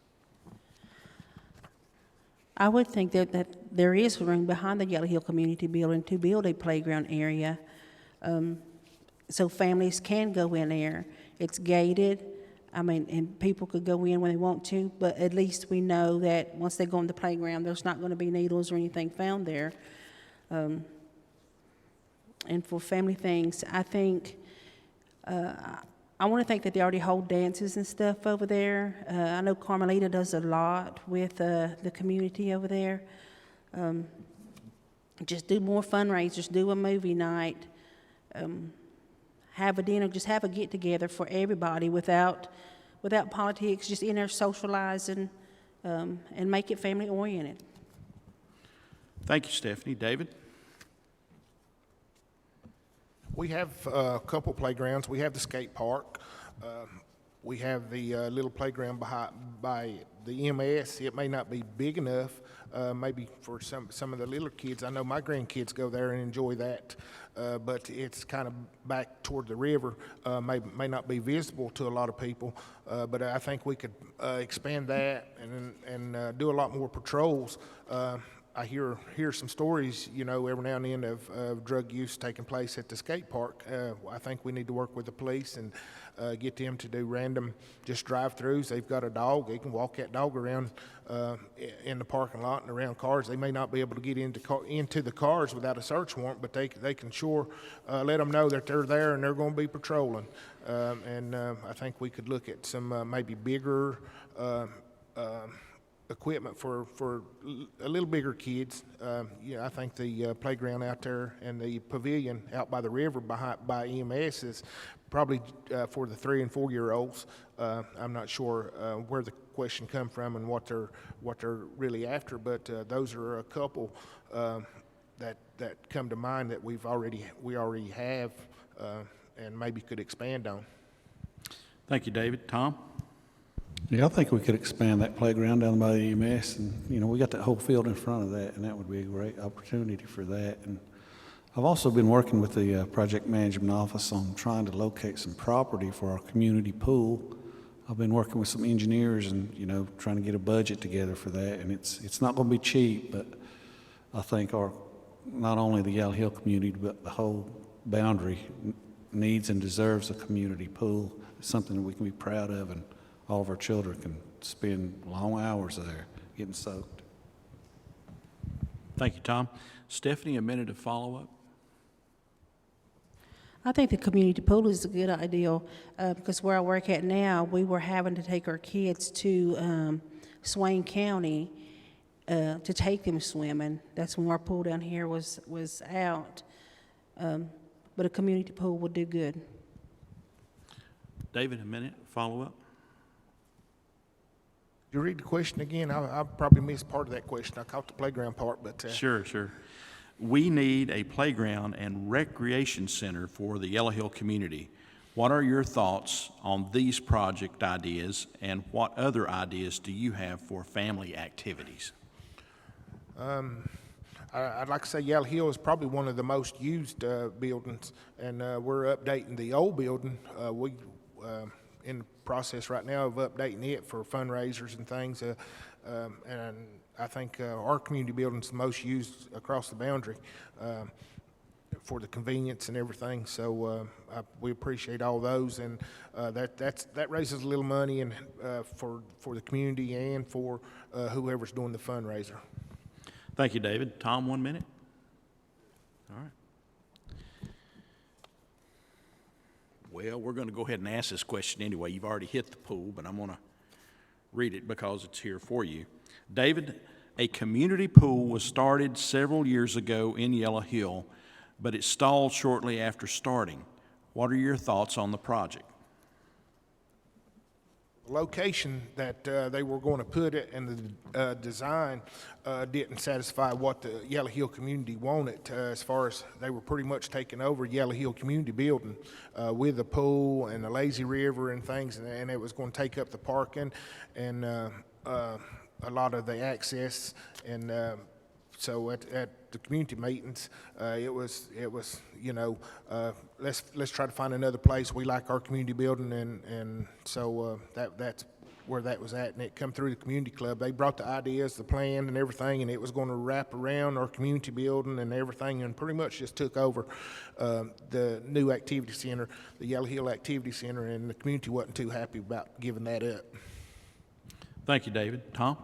I would think that there is room behind the Yellowhill Community Building to build a playground area, so families can go in there. It's gated, and people could go in when they want to, but at least we know that once they go in the playground, there's not going to be needles or anything found there. And for family things, I think, I want to think that they already hold dances and stuff over there. I know Carmelita does a lot with the community over there. Just do more fundraisers, do a movie night, have a dinner, just have a get-together for everybody without politics, just in there socializing, and make it family-oriented.
Thank you, Stephanie. David?
We have a couple playgrounds. We have the skate park. We have the little playground by the MS. It may not be big enough, maybe for some of the little kids. I know my grandkids go there and enjoy that, but it's kind of back toward the river. May not be visible to a lot of people, but I think we could expand that and do a lot more patrols. I hear some stories, every now and then of drug use taking place at the skate park. I think we need to work with the police and get them to do random just drive-throughs. They've got a dog. They can walk that dog around in the parking lot and around cars. They may not be able to get into the cars without a search warrant, but they can sure let them know that they're there and they're going to be patrolling. I think we could look at some maybe bigger equipment for a little bigger kids. I think the playground out there and the pavilion out by the river by EMS is probably for the 3 and 4 year olds. I'm not sure where the question come from and what they're really after, but those are a couple that come to mind that we already have and maybe could expand on.
Thank you, David. Tom?
Yeah, I think we could expand that playground down by the EMS, and we got that whole field in front of that, and that would be a great opportunity for that. And I've also been working with the project management office on trying to locate some property for our community pool. I've been working with some engineers and trying to get a budget together for that, and it's not going to be cheap, but I think not only the Yellowhill community but the whole boundary needs and deserves a community pool. It's something that we can be proud of, and all of our children can spend long hours there getting soaked.
Thank you, Tom. Stephanie, a minute of follow-up.
I think the community pool is a good idea because where I work at now, we were having to take our kids to Swain County to take them swimming. That's when our pool down here was out. But a community pool would do good.
David, a minute, follow-up.
You read the question again? I probably missed part of that question. I caught the playground part, but
Sure. We need a playground and recreation center for the Yellowhill community. What are your thoughts on these project ideas, and what other ideas do you have for family activities?
I'd like to say Yellowhill is probably one of the most used buildings, and we're updating the old building. We in the process right now of updating it for fundraisers and things, and I think our community building is the most used across the boundary for the convenience and everything. So we appreciate all those, and that raises a little money and for the community and for whoever's doing the fundraiser.
Thank you, David. Tom, 1 minute. All right. Well, we're going to go ahead and ask this question anyway. You've already hit the pool, but I'm going to read it because it's here for you. David, A community pool was started several years ago in Yellowhill, but it stalled shortly after starting. What are your thoughts on the project?
The location that they were going to put it and the design didn't satisfy what the Yellowhill community wanted, as far as they were pretty much taking over Yellowhill Community Building with the pool and the lazy river and things, and it was going to take up the parking and a lot of the access. And so at the community meetings, it was let's try to find another place. We like our community building, and so that's where that was at. And it come through the community club. They brought the ideas, the plan, and everything, and it was going to wrap around our community building and everything, and pretty much just took over the new activity center, the Yellowhill Activity Center, and the community wasn't too happy about giving that up.
Thank you, David. Tom?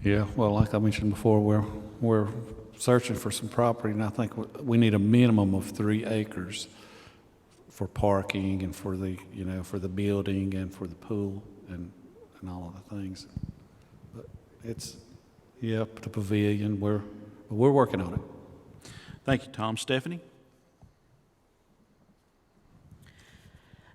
Yeah, well, like I mentioned before, we're searching for some property, and I think we need a minimum of 3 acres for parking and for the, for the building and for the pool and all of the things. But it's, the pavilion, we're working on it.
Thank you, Tom. Stephanie?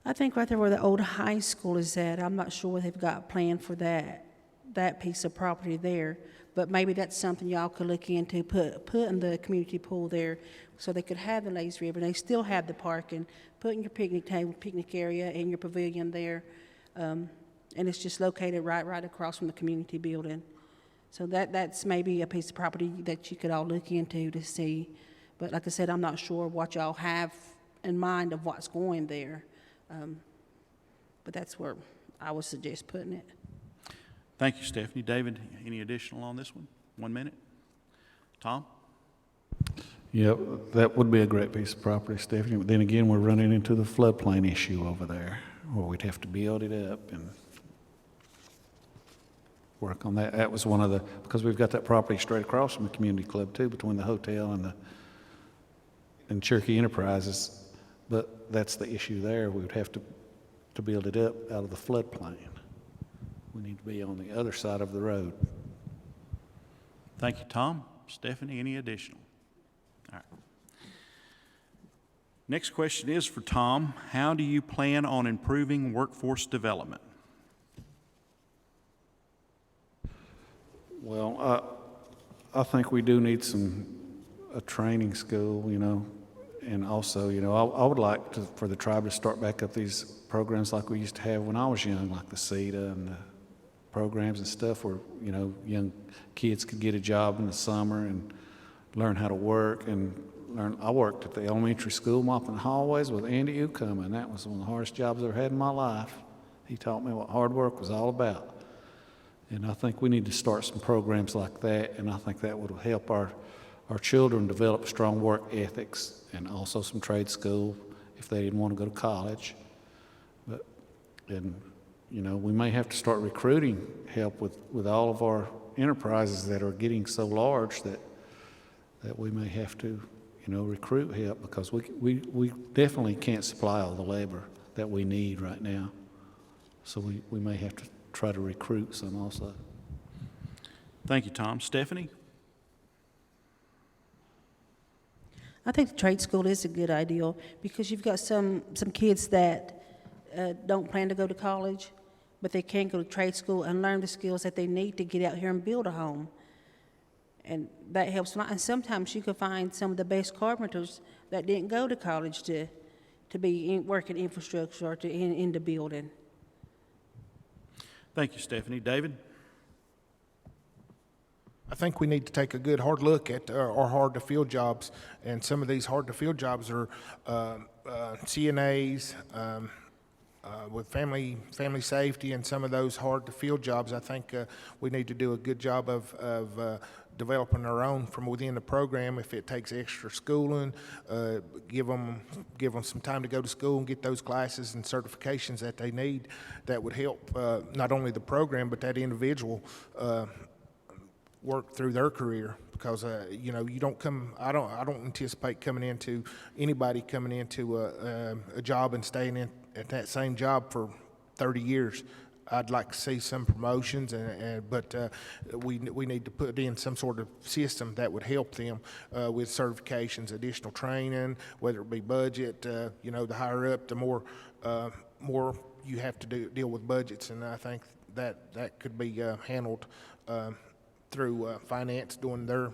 I think right there where the old high school is at, I'm not sure what they've got planned for that piece of property there, but maybe that's something y'all could look into, putting the community pool there so they could have the lazy river. They still have the parking, putting your picnic table, picnic area, and your pavilion there, and it's just located right across from the community building. So that's maybe a piece of property that you could all look into to see. But like I said, I'm not sure what y'all have in mind of what's going there. But that's where I would suggest putting it.
Thank you, Stephanie. David, any additional on this one? 1 minute. Tom?
Yeah, that would be a great piece of property, Stephanie. But then again, we're running into the floodplain issue over there, where we'd have to build it up and work on that. That was one of the, because we've got that property straight across from the community club too, between the hotel and Cherokee Enterprises. But that's the issue there. We would have to build it up out of the floodplain. We need to be on the other side of the road.
Thank you, Tom. Stephanie, any additional? All right. Next question is for Tom. How do you plan on improving workforce development?
Well, I think we do need a training school, and also, I would like for the tribe to start back up these programs like we used to have when I was young, like the CETA and the programs and stuff where, young kids could get a job in the summer and learn how to work and learn. I worked at the elementary school mopping hallways with Andy Ukuma, and that was one of the hardest jobs I ever had in my life. He taught me what hard work was all about. And I think we need to start some programs like that, and I think that would help our children develop strong work ethics, and also some trade school if they didn't want to go to college. We may have to start recruiting help with all of our enterprises that are getting so large that we may have to, recruit help, because we definitely can't supply all the labor that we need right now. So we may have to try to recruit some also.
Thank you, Tom. Stephanie?
I think the trade school is a good idea because you've got some kids that don't plan to go to college, but they can go to trade school and learn the skills that they need to get out here and build a home. And that helps a lot. And sometimes you can find some of the best carpenters that didn't go to college to be working infrastructure or in the building.
Thank you, Stephanie. David?
I think we need to take a good hard look at our hard-to-fill jobs, and some of these hard-to-fill jobs are CNAs with family safety, and some of those hard-to-fill jobs. I think we need to do a good job of developing our own from within the program. If it takes extra schooling, give them some time to go to school and get those classes and certifications that they need. That would help not only the program but that individual work through their career, because you don't come. I don't anticipate anybody coming into a job and staying at that same job for 30 years. I'd like to see some promotions, but we need to put in some sort of system that would help them with certifications, additional training, whether it be budget. You know, the higher up, the more you have to deal with budgets, and I think that could be handled through finance doing their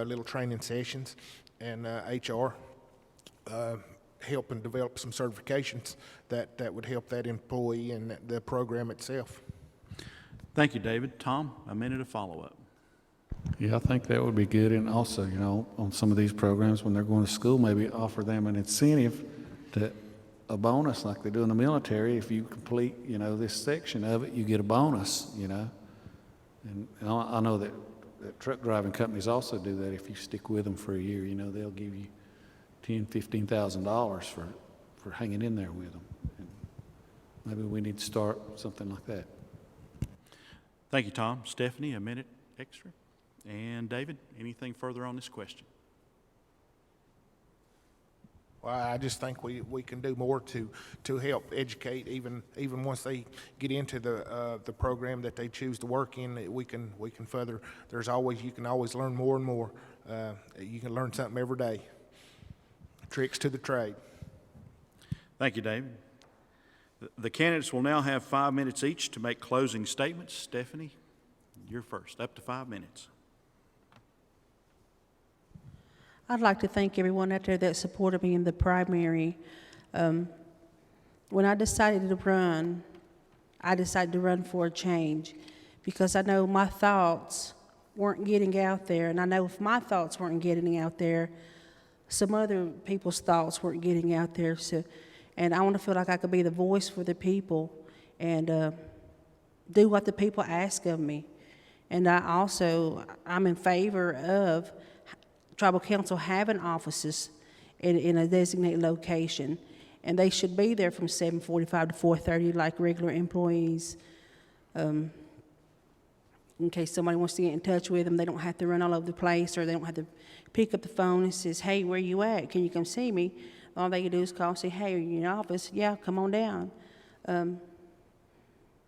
little training sessions, and HR helping develop some certifications that would help that employee and the program itself.
Thank you, David. Tom, a minute of follow-up.
Yeah, I think that would be good. And also, you know, on some of these programs, when they're going to school, maybe offer them an incentive a bonus like they do in the military. If you complete, you know, this section of it, you get a bonus, you know. And I know that truck driving companies also do that. If you stick with them for a year, you know, they'll give you $10,000, $15,000 for hanging in there with them. And maybe we need to start something like that.
Thank you, Tom. Stephanie, a minute extra. And David, anything further on this question?
Well, I just think we can do more to help educate, even once they get into the program that they choose to work in. We can further. You can always learn more and more. You can learn something every day. Tricks to the trade.
Thank you, David. The candidates will now have 5 minutes each to make closing statements. Stephanie, you're first, up to 5 minutes.
I'd like to thank everyone out there that supported me in the primary. When I decided to run for a change because I know my thoughts weren't getting out there, and I know if my thoughts weren't getting out there, some other people's thoughts weren't getting out there. And I want to feel like I could be the voice for the people and do what the people ask of me. And I'm in favor of Tribal Council having offices in a designated location, and they should be there from 7:45 to 4:30 like regular employees. In case somebody wants to get in touch with them, they don't have to run all over the place, or they don't have to pick up the phone and says, "Hey, where you at? Can you come see me?" All they can do is call and say, "Hey, are you in your office?" "Yeah, come on down."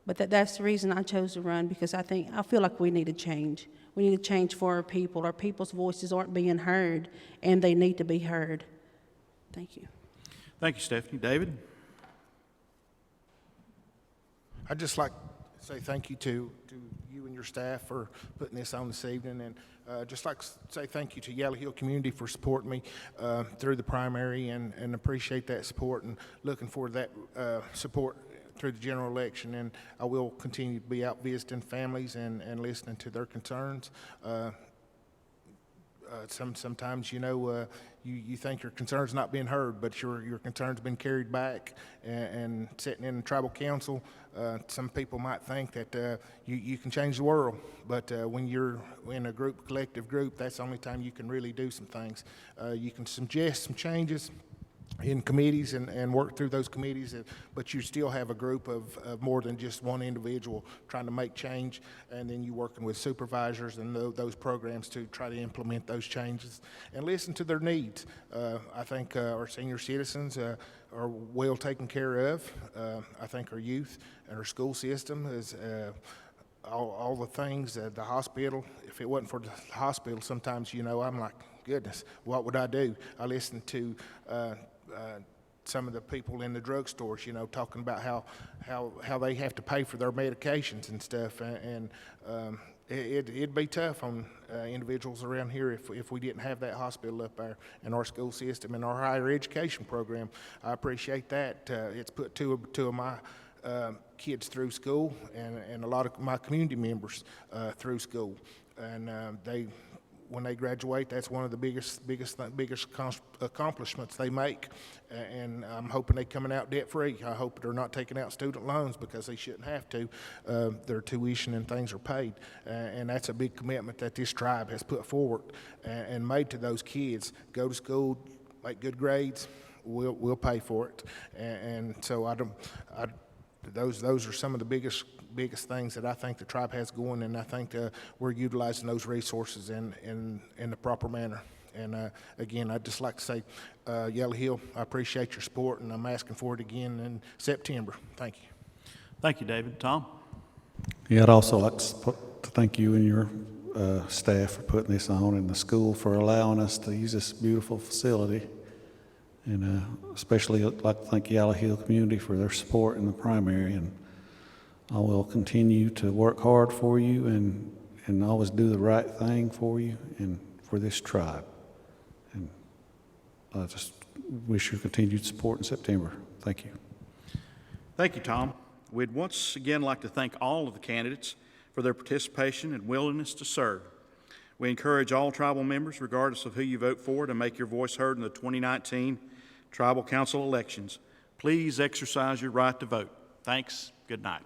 But that's the reason I chose to run, because I feel like we need a change. We need a change for our people. Our people's voices aren't being heard, and they need to be heard. Thank you.
Thank you, Stephanie. David?
I'd just like to say thank you to you and your staff for putting this on this evening, and just like to say thank you to Yellowhill Community for supporting me through the primary, and appreciate that support, and looking for that support through the general election. And I will continue to be out visiting families and listening to their concerns. Sometimes, you know, you think your concern's not being heard, but your concern's been carried back. And sitting in the tribal council, some people might think that you can change the world, but when you're in a collective group, that's the only time you can really do some things. You can suggest some changes in committees and work through those committees, but you still have a group of more than just one individual trying to make change, and then you working with supervisors and those programs to try to implement those changes and listen to their needs. I think our senior citizens are well taken care of. I think our youth and our school system is all the things, the hospital. If it wasn't for the hospital, sometimes, you know, I'm like, goodness, what would I do? I listen to some of the people in the drugstores, you know, talking about how they have to pay for their medications and stuff, and it'd be tough on individuals around here if we didn't have that hospital up there, in our school system and our higher education program. I appreciate that. It's put two of my kids through school, and a lot of my community members through school, and when they graduate, that's one of the biggest accomplishments they make, and I'm hoping they're coming out debt-free. I hope they're not taking out student loans, because they shouldn't have to. Their tuition and things are paid, and that's a big commitment that this tribe has put forward and made to those kids. Go to school, make good grades, we'll pay for it, and so those are some of the biggest things that I think the tribe has going, and I think we're utilizing those resources in the proper manner. And again, I'd just like to say, Yellowhill, I appreciate your support, and I'm asking for it again in September. Thank you.
Thank you, David. Tom?
Yeah, I'd also like to thank you and your staff for putting this on, and the school for allowing us to use this beautiful facility. And especially I'd like to thank Yellowhill Community for their support in the primary. And I will continue to work hard for you and always do the right thing for you and for this tribe. And I just wish you continued support in September. Thank you.
Thank you, Tom. We'd once again like to thank all of the candidates for their participation and willingness to serve. We encourage all tribal members, regardless of who you vote for, to make your voice heard in the 2019 Tribal Council elections. Please exercise your right to vote. Thanks. Good night.